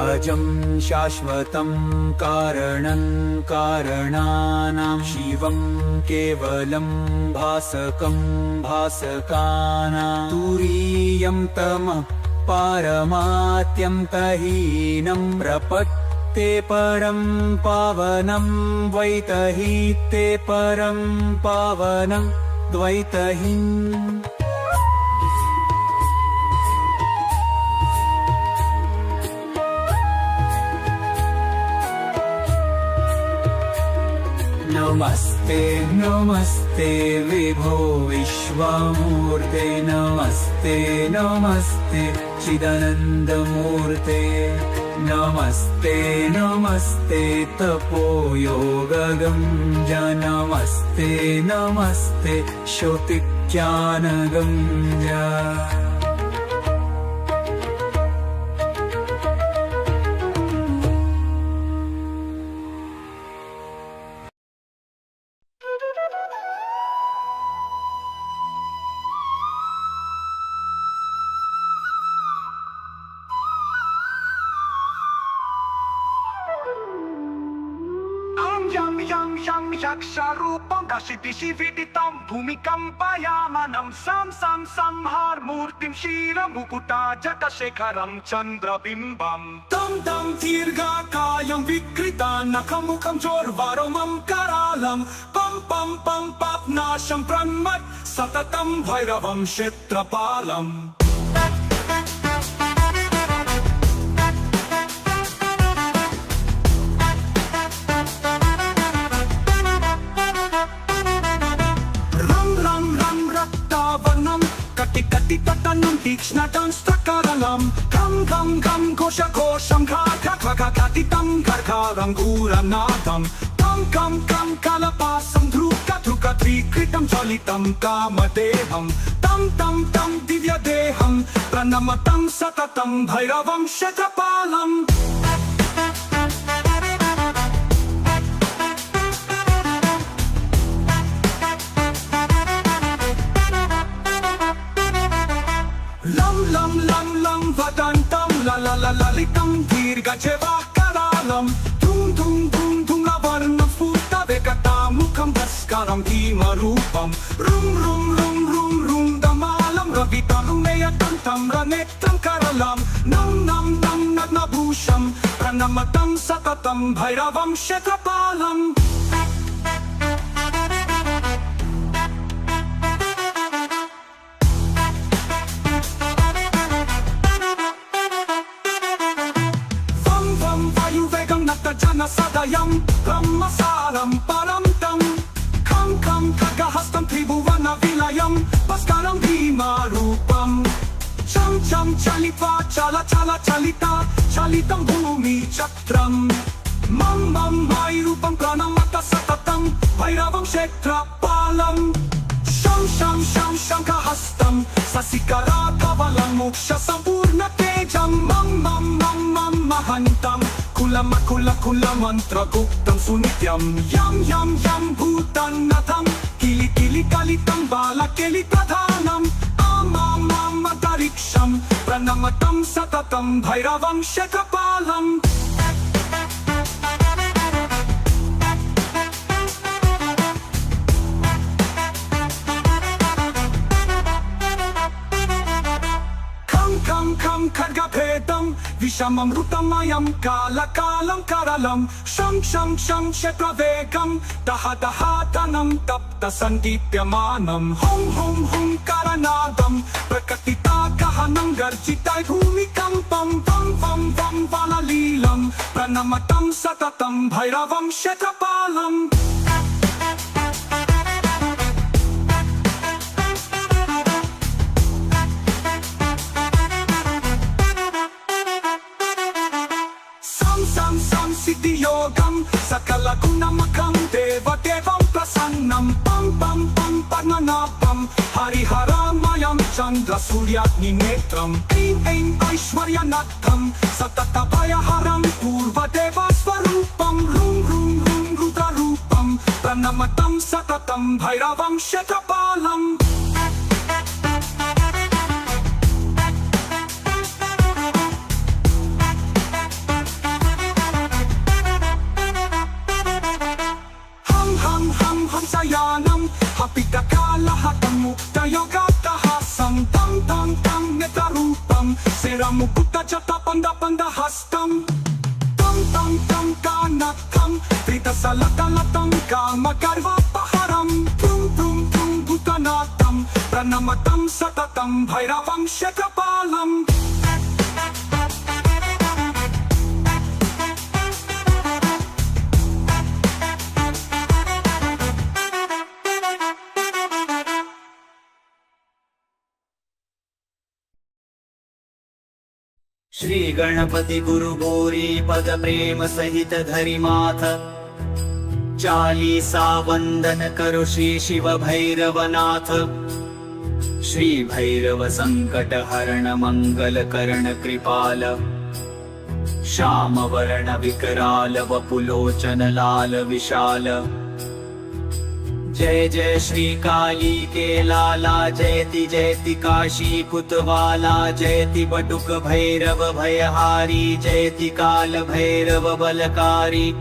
अजं शाश्वतं कारणं कारणानां शिवं केवलं भासकं भासकानां तुरीयं तमः पारमात्यं तहीनं प्रपत्ते परं पावनं द्वैतहीते परं पावनं द्वैतहीम् नमस्ते नमस्ते विभो विश्वमूर्ते नमस्ते नमस्ते चिदानन्दमूर्ते नमस्ते नमस्ते तपोयोगगंज नमस्ते नमस्ते श्रुतिज्ञानगंज Yam yaksharupam Dashidishividitam Bhumikam payamanam Sam har murtim Shira mukuta Jatasekaram Chandrabimbam Tam Dirga kayam Vikrita Nakamukam Jorvaromam Karalam Pam Papnasham Pranmat Satatam Bhairavam Kshetrapalam Kati tatanam tikshnatam strakaralam Gam Gosha Gosham Katitam Karkaram Guranadam Kam Kalapasam Druka Trikritam Jolitam Kamadeham Tam Divya Deham Pranamatam Satatam Bhairavam Kshetrapalam Lam vadantam lalitam dirga jeva karalam Tum lavarna futa vekata mukham baskaram dhimarupam Rum damalam ravitanum neyatantam ranektam karalam Nam nabhusham pranamatam satatam bhairavam kshetrapalam Sadayam Brahmasaram Paramtam Kam Kagahastam Tribhuvana Vilayam Paskaram Bhimarupam Cham Chalitva Chalitam Bhumi Chatram Mam Mairupam Pranamata Satatam Bhairavam Kshetrapalam Sham Kahastam Sasikara Kavalam Moksha Sampurna Tejam Mam Mahantam Kula mantra guptam sunityam Yam bhutan natham Kili kalitam bala keli pradhanam Adariksham pranamatam satatam bhairavam kshetrapalam Kam Khargapedam Vishamam Rutamayam Kalakalam Karalam Sham Kshetravegam Dahatanam Tapta Sandipyamanam Hum Karanadam Prakatita Kahanam Garjitai Bhumikam Pam Valalilam Pranamatam Satatam Bhairavam Kshetrapalam Siddhiyogam Sakala Gunamakam Devam Prasannam Pam Padmanabham Hariharamayam Chandra Suryagni Netram Aim Aishwaryanatham Satatapayaharam Purva Deva Swarupam Rum Rudrarupam Pranamatam Satatam Bhairavam Kshetrapalam Sayanam Hapidakalahatam Muktayogabdahasam Tam Netarupam Seramukutta Jatapandapandahastam Tam Kanakam Vridasalatalatam Kamagarvapaharam Prum Bhutanatam Pranamatam Satatam Bhairavam Kshetrapalam Shri Ganapati गुरु गौरी पद प्रेम सहित धरि माथ चालीसा वंदन करो श्री शिव भैरवनाथ। श्री भैरव संकट हरण मंगल करण कृपाल श्याम वर्ण विकराल वपुलोचन लाल विशाल। जय जय श्री काली के लाला जयति जयति काशी कुतवाला जयति बटुक भैरव भयहारी जयति काल भैरव बलकारी।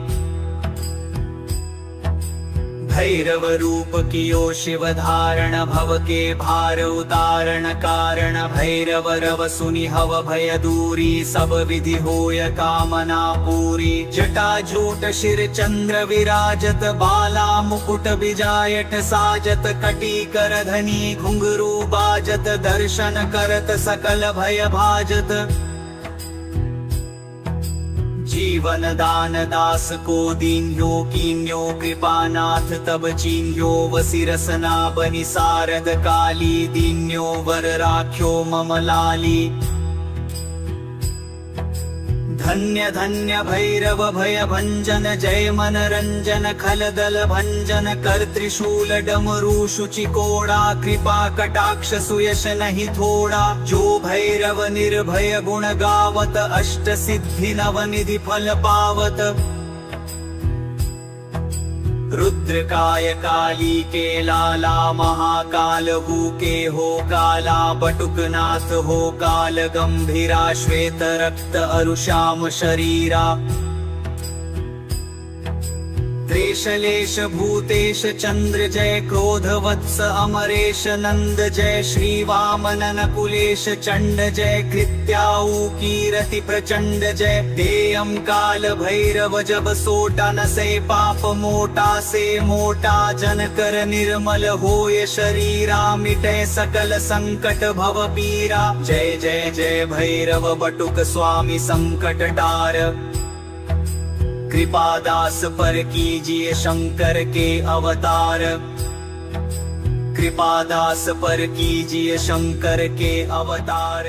भैरव रूप कियो शिव धारण भव के भार उतारण कारण भैरव रव सुनि हव भय दूरी सब विधि होय कामना पूरी। जटा जूट शिर चंद्र विराजत बाला मुकुट बिजायट साजत कटी कर धनी घुंघरू बाजत दर्शन करत सकल भय भाजत। जीवन दान दास को दीन्यो कीन्यो कृपानाथ तब चीन्यो वसिरसना बनि सारद काली दीन्यो वर राख्यो मम लाली। धन्य धन्य भैरव भय भंजन जय मनरंजन खलदल भंजन कर त्रिशूल डमरू शुचि कोड़ा कृपा कटाक्ष सुयश नहीं थोड़ा। जो भैरव निर्भय गुण गावत अष्ट सिद्धि नवनिधि फल पावत। रुद्रकाय काली के लाला महाकाल हु के हो काला बटुकनाथ हो काल गंभीरा श्वेत रक्त अरुश्याम शरीरा। त्रेशलेश भूतेश चंद्र जय क्रोध वत्स अमरेश नंद जय श्री वामन नकुलेश चंड जय कृत्याऊ कीरति प्रचंड जय। देयम काल भैरव जब सोटा न से पाप मोटा से मोटा जन कर निर्मल होय शरीरा मिटे सकल संकट भव पीरा। जय जय जय भैरव बटुक स्वामी संकट टार कृपादास पर कीजिए शंकर के अवतार। कृपादास पर कीजिए शंकर के अवतार।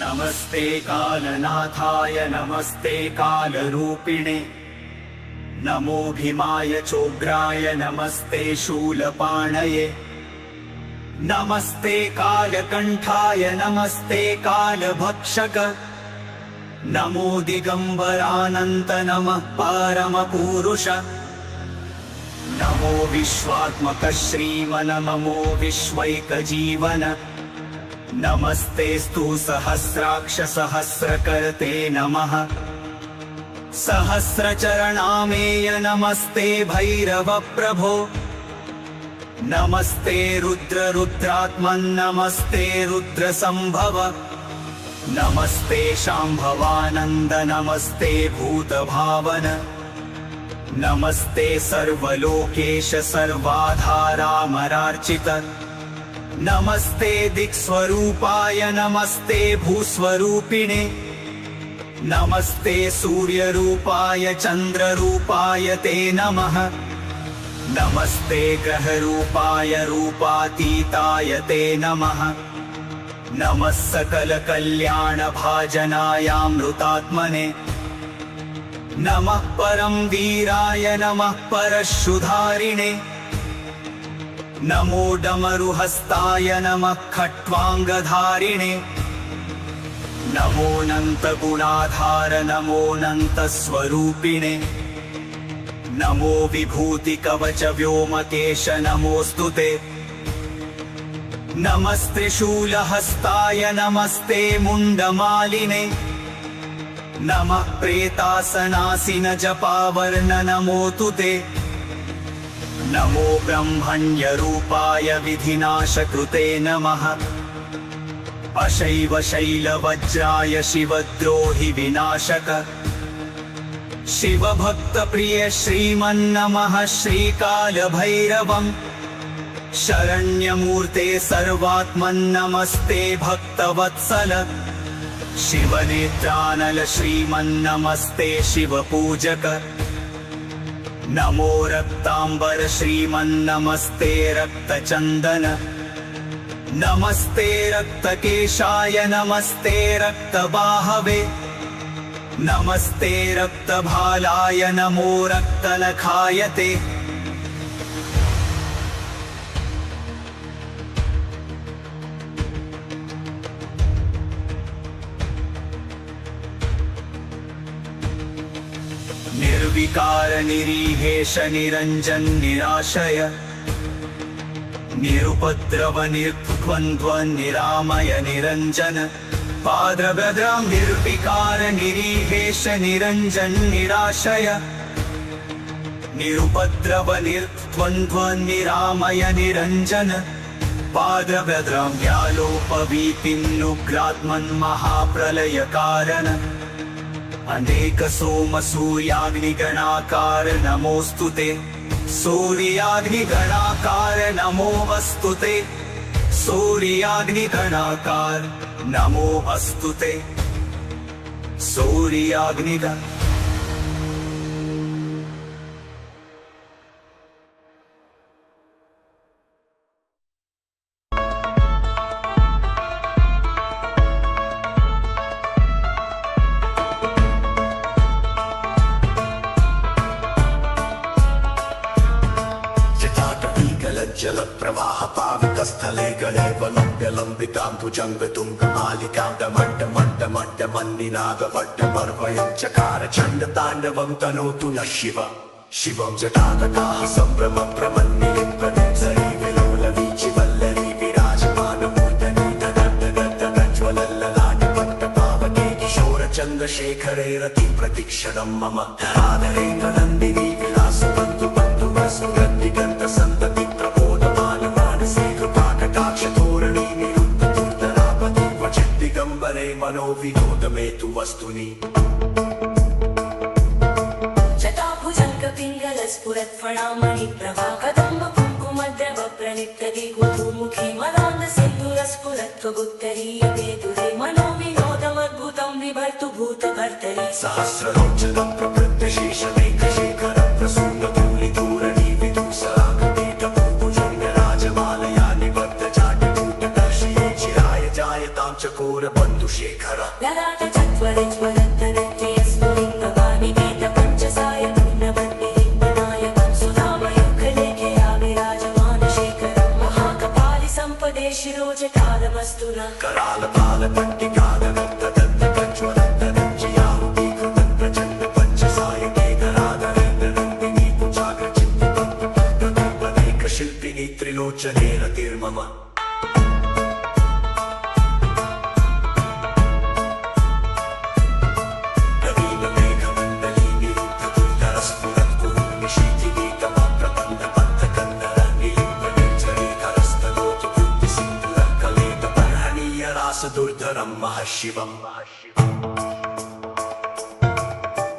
नमस्ते कालनाथाय नमस्ते कालरूपिणे नमो भीमाय चोग्राय नमस्ते शूलपाणये नमस्ते कालकंठाय नमस्ते कालभक्षक नमो दिगंबरानंत नमः परमपुरुष नमो विश्वात्मक श्रीमन नमो विश्वैकजीवन नमस्तेस्तु सहस्राक्ष सहस्रकर्ते नमः सहस्रचरणामेय नमस्ते भैरव प्रभो नमस्ते रुद्र रुद्रात्मन् नमस्ते रुद्र संभव नमस्ते शांभवानंद नमस्ते भूत भावन नमस्ते सर्वलोकेश सर्वाधारामरार्चित नमस्ते दिक्स्वरूपाय नमस्ते भूस्वरूपिणे नमस्ते सूर्यरूपाय चंद्ररूपाय ते नमः नमस्ते ग्रहरूपाय रूपातीताय ते नमः नमः सकल कल्याण भाजनायामृतात्मने नमः परम वीराय नमः परशुधारिणे नमो डमरुहस्ताय नमः खट्वांगधारिणे नमोऽनंत गुणाधार नमोऽनंत स्वरूपिणे नमो विभूति कवच व्योमकेश नमोस्तुते नमस्त्रिशूलहस्ताय नमस्ते मुंडमालिने नमः प्रेतासनासिन जपावर्ण नमोऽस्तु ते नमो ब्रह्मण्य रूपाय विधिनाशकृते नमः अशैव शैलवज्राय शिवद्रोहि विनाशक शिव भक्त प्रिय श्रीमन्नमः श्रीकाल भैरवम् शरण्यमूर्ते सर्वात्मन्नमस्ते भक्तवत्सल शिवनेत्रानल श्रीमन्नमस्ते शिवपूजक नमो रक्तांबर श्रीमन्नमस्ते रक्तचंदन नमस्ते रक्तकेशाय नमस्ते रक्तबाहवे नमस्ते रक्तभालाय नमो रक्तलखाय ते निर्विकार निरीहेश निरंजन निराशय निरुपद्रव निर्द्वन्द्व निरामय निरंजन पाद्रभद्रं निर्विकार निरीहेश निरंजन निराशय निरुपद्रव निर्द्वन्द्व निरामय निरंजन पाद्रभद्रं व्यालोपवीतिन्नुग्रात्मन् महाप्रलय कारण अनेक सोम सूर्याग्निगणाकार नमोस्तुते सूर्याग्निगणाकार नमो अस्तुते सूर्याग्निगणाकार नमो अस्तुते सूर्याग्निगण जल प्रवाह पावितस्थले गले वलम्ब्यलम्बितां भुजङ्गतुङ्गमालिकां डमण्डमण्डमण्डमन्निनादवड्डमर्वयं चकार चण्डताण्डवं तनोतु नः शिव शिवं जटातकाः सम्भ्रमं प्रमन्निलिम्पनिर्झरी विलोलवीचिवल्लरी विराजमानमूर्धनि ददर्दगद्दगज्ज्वलल्ललाटपट्टपावके किशोरचन्द्रशेखरे रतिं प्रतीक्षणं मम धराधरेन्द्रनन्दिनी विलासबन्धु बन्धुवसुगन्धिगन्तसन्तति मनोविनोदमे तु वस्तुनि जटाभुजङ्गपिङ्गलस्फुरत्फणामणि प्रभा कदम्ब कुङ्कुमद्रव प्रणित्यदि गुरुमुखी मदान्दसिन्दूरस्फुरत्वगुत्तरीयवेदुरे मनोविनोदमद्भुतं विभर्तु भूतभर्तरि सहस्रलोचनं प्रकृत्यशेषमेकशेखरं प्रसूनधूलिधूरणि विदुषरागदेटभुजङ्गराजमालया निबद्धजाटकूटदर्शये चिराय जायतां चकोरबन्धुशेखर ललाट चत्वरज्वलन्तरत्यस्फुलिङ्गवानि वेदपञ्चसाय पूर्णवन्निलिम्बनायकं सुधामयुगलेखे विराजमानशेखरं महाकपालि सम्पदे शिरोजटालमस्तु न करालपालपट्टिकादगद्धगद्धगज्ज्वलन्तरज्जियाहुतीकृतं प्रचण्ड पञ्चसायके धराधरेन्द्रनन्दिनी कुचाग्रचित्तिपदैकशिल्पिनी त्रिलोचने रतिर्मम दुर्धरं महशिवं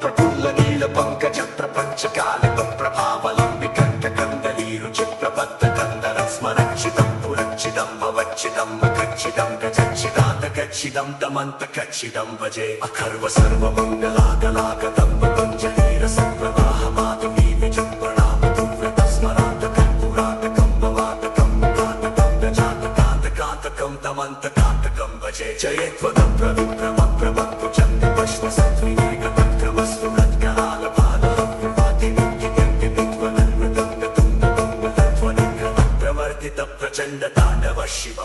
प्रफुल्लनीलपङ्कज प्रपञ्चकालिकं प्रभावलम्बिकण्ठकन्दलीरुचिप्रबद्धकन्दरं स्मरक्षितं पुरक्षितं भवच्छिदं मखच्छिदं गजच्छिदान्तकच्छिदं दमन्तकच्छिदं भजे अखर्व सर्वमङ्गलागलागतं पतञ्जलिरसप्रवाहमातुमी विजृम्भणामधुव्रतस्मरान्तकं पुरातकं भवातकं कातकं गजातकान्तकान्तकं दमन्तकान्तकं भजे जयत्वदं प्रविप्रमप्रमत्तु चन्द्रपश्मसत्विनेकपत्रमस्तु प्रचण्डताण्डव शिव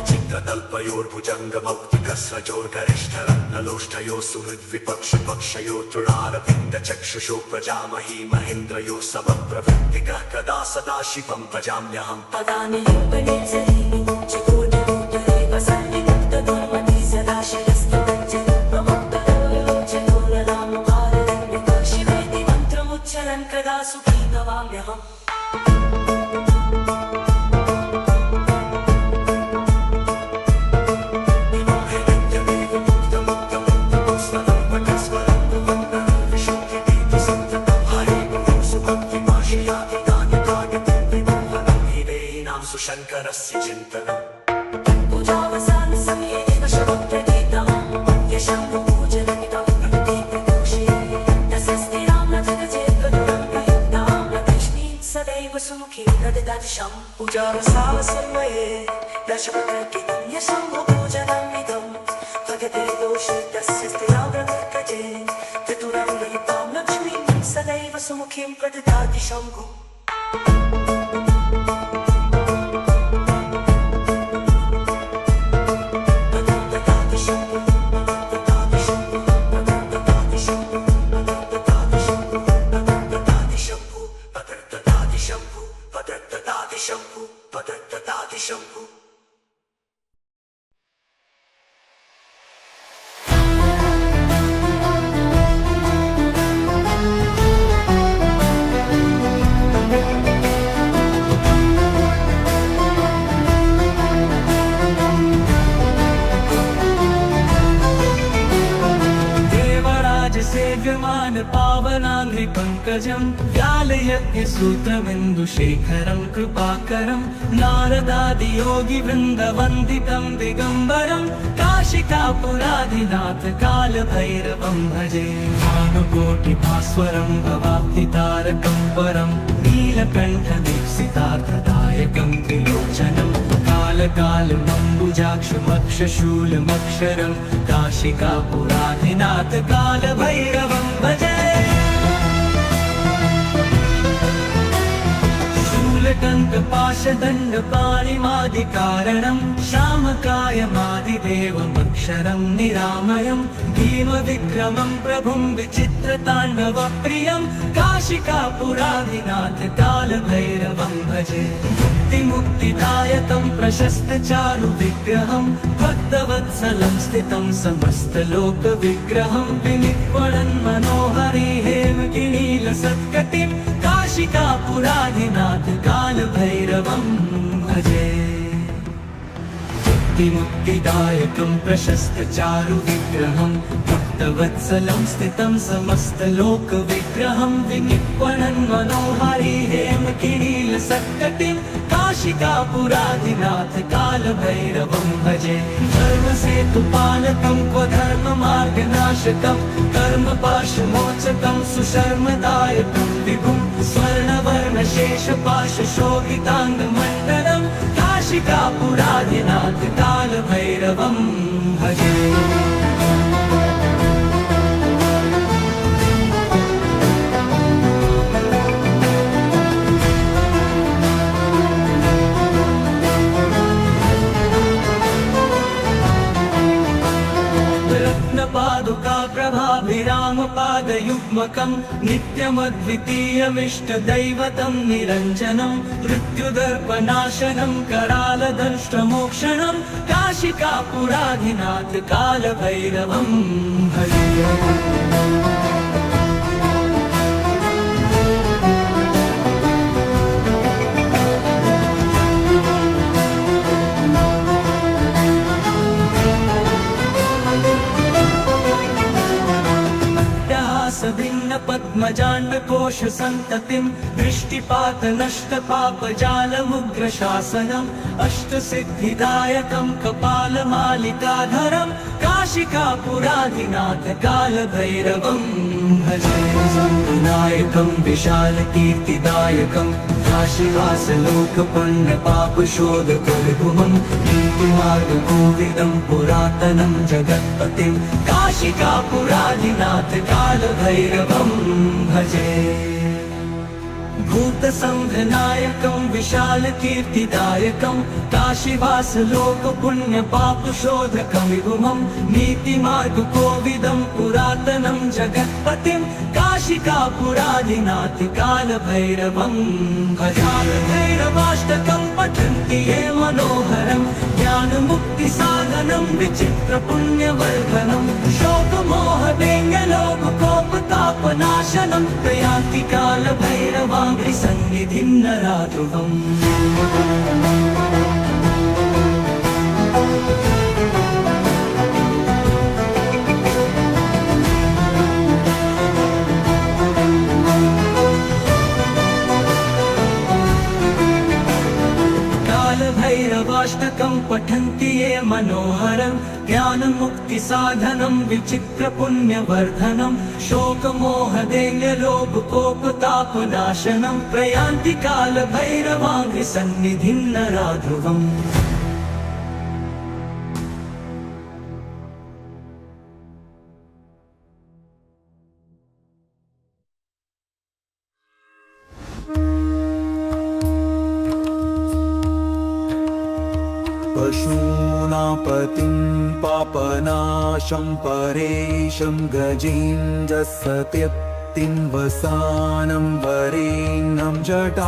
चित्रतल्पयोर्भुजङ्गमौक्तिकस्रजोर्गरिष्ठरत्नलोष्ठयो सुहृद्विपक्षपक्षयो तृणारविन्दचक्षुषो प्रजामही महेन्द्रयो समप्रवृत्तिकः कदा सदा शिवं भजाम्यहं पदानि लिम्बनिर्झरीनि चकोरमुत्तरे वसन्निमुक्तदुर्मति सदा शिरस्तुतञ्जलिप्रमुक्तलोचनोललामभारदन्विता शिवेति मन्त्रमुच्चरन् कदा सुखी भवाम्यहम् शङ्करस्य चिन्तनम् तस्य स्थिराव्रतजे चतुरं ललितां लक्ष्मीं सदैव सुमुखीं प्रददाति शम्भुः सेव्यमान पावनाङ्घ्रि पङ्कजं व्यालयज्ञसूत्रबिन्दुशेखरं कृपाकरं नारदादियोगिवृन्दवन्दितं दिगम्बरं काशिकापुराधिनाथ कालभैरवं भजे भानुकोटिभास्वरं भवाब्धितारकं परं नीलकण्ठदीप्सितार्थदायकं त्रिलोचनं कालकालमम्बुजाक्षमक्षशूलमक्षरं काशिकापुराधिनाथ कालभैरवं भजे शूलटङ्कपाशदण्डपाणिमादिकारणं श्यामकायमादिदेवमक्षरं निरामयं भीमविक्रमं प्रभुं विचित्रताण्डवप्रियं काशिकापुराधिनाथ कालभैरवं भजे मुक्तिदायकं प्रशस्तचारुविग्रहं भक्तवत्सलं स्थितं समस्तलोकविग्रहं विनिक्वणन् मनोहरि हेमगिरीलसत्कटिं काशिकापुराधिनाथ कालभैरवं भजे मुक्तिदायकं प्रशस्तचारुविग्रहं भक्तवत्सलं स्थितं समस्तलोकविग्रहं विनिक्वणन् मनोहरि हेमगिरीलसत्कटिं काशिकापुराधिनाथ कालभैरवं भजे धर्मसेतुपालकं क्वधर्ममार्गनाशकं कर्मपाशमोचकं सुशर्मदायकं विभुं स्वर्णवर्णशेषपाशशोभिताङ्गमण्डलं काशिकापुराधिनाथ कालभैरवं भजे रत्नपादुकाप्रभाभिरामपादयुग्मकं नित्यमद्वितीयमिष्टदैवतं निरञ्जनं मृत्युदर्पनाशनं करालदंष्ट्रमोक्षणं काशिकापुराधिनाथ कालभैरवं भजे भिन्न पद्मजाण्डकोश सन्ततिं दृष्टिपातनष्टपापजालमुग्रशासनम् अष्टसिद्धिदायकं कपालमालिकाधरं काशिकापुराधिनाथ कालभैरवं भजे नायकं विशालकीर्तिदायकं काशीवासलोकपुण्यपापशोधकविभुमं नीतिमार्गकोविदं पुरातनं जगत्पतिं काशिकापुराधिनाथ कालभैरवं भजे भूतसंघनायकं विशालकीर्तिदायकं काशीवासलोकपुण्यपापशोधकं विभुमं नीतिमार्गकोविदं पुरातनं जगत्पतिं काशिकापुराधिनाथ कालभैरवं भजालभैरवाष्टकं पठन्ति ये मनोहरं ज्ञानमुक्तिसाधनं विचित्रपुण्यवर्धनं शोकमोहवेङ्गलोककोपतापनाशनं प्रयान्ति कालभैरवाङ्घ्रि सन्निधिं नराध्रुवम् कालभैरवाष्टकं पठन्ति ये मनोहरं ज्ञानमुक्तिसाधनं विचित्रपुण्यवर्धनं शोकमोहदैन्यलोभकोपतापनाशनं प्रयान्ति कालभैरवाङ्घ्रि सन्निधिं नराध्रुवम् उमापतिं पापनाशं परेशं गजेन्द्रसत्यक्तिं वसानं वरेण्यं जटाजुटमन्थे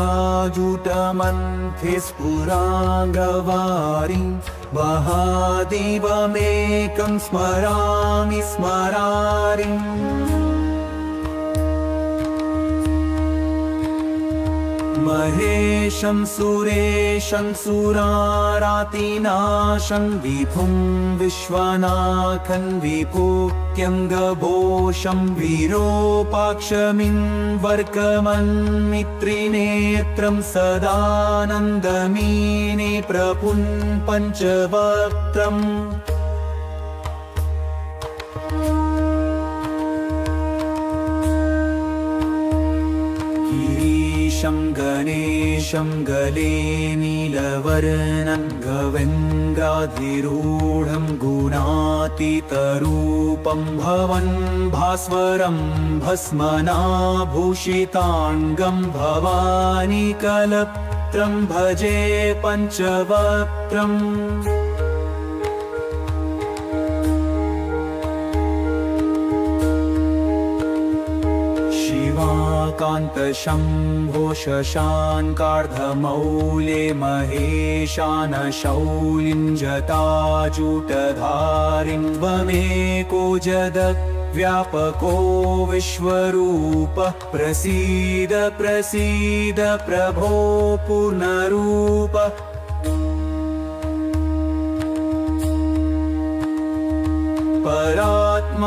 स्फुराङ्गवारिं महादेवमेकं स्मरामि स्मरारिम् महेशं सुरेशं सुरारातिनाशं विभुं विश्वनाथं विभूत्यङ्गभूषं विरूपाक्षमिन्वर्कमन्मित्रिनेत्रं सदानन्दमीने प्रभुं पञ्चवक्त्रम् गणेशं गले नीलवर्णं गवेन्द्राधिरूढं गुणातीतरूपं भवन् भास्वरं भस्मनाभूषिताङ्गं भवानी कलत्रं भजे पञ्चवक्त्रम् कान्तशम्भो शशाङ्कार्धमौले महेशानशौलिं जटाजूटधारिं त्वमेको जगद्व्यापको विश्वरूपः प्रसीद प्रसीद प्रभो पूर्णरूप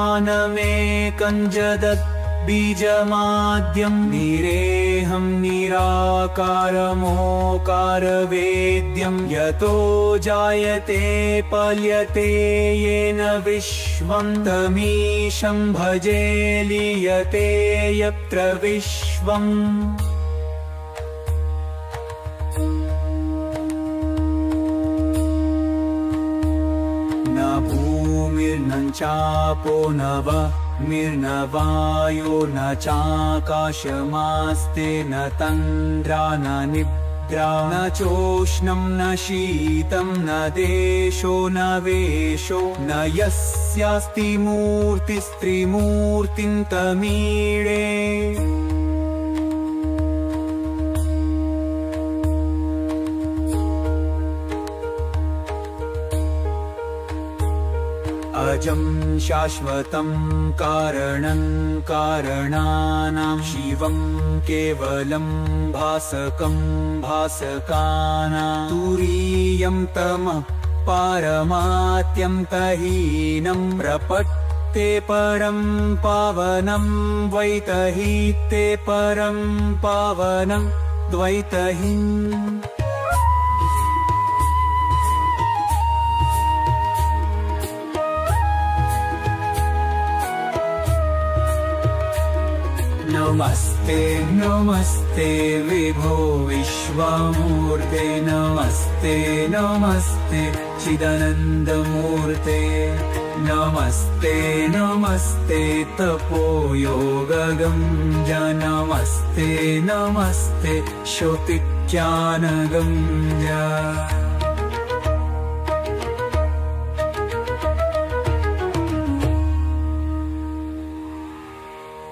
परात्मानमेकं जगत् बीजमाद्यं निरेहं निराकारमोकारवेद्यं यतो जायते पल्यते येन विश्वं तमीशं भजे लीयते यत्र विश्वम् न भूमिर्न चापो न निर्नवायो न चाकाशमास्ते न तन्द्रा न निद्रा न चोष्णं न शीतं न देशो न वेशो न यस्यास्ति मूर्तिस्त्रिमूर्तिं तमीळे अजं शाश्वतं कारणं कारणानां शिवं केवलं भासकं भासकानां तुरीयं तमः पारमात्यं तहीनं प्रपत्ते परं पावनं द्वैतहीते परं पावनं द्वैतहीम् नमस्ते नमस्ते विभो विश्वमूर्ते नमस्ते नमस्ते चिदानन्दमूर्ते नमस्ते नमस्ते तपोयोगगम्य नमस्ते नमस्ते श्रुतिज्ञानगम्य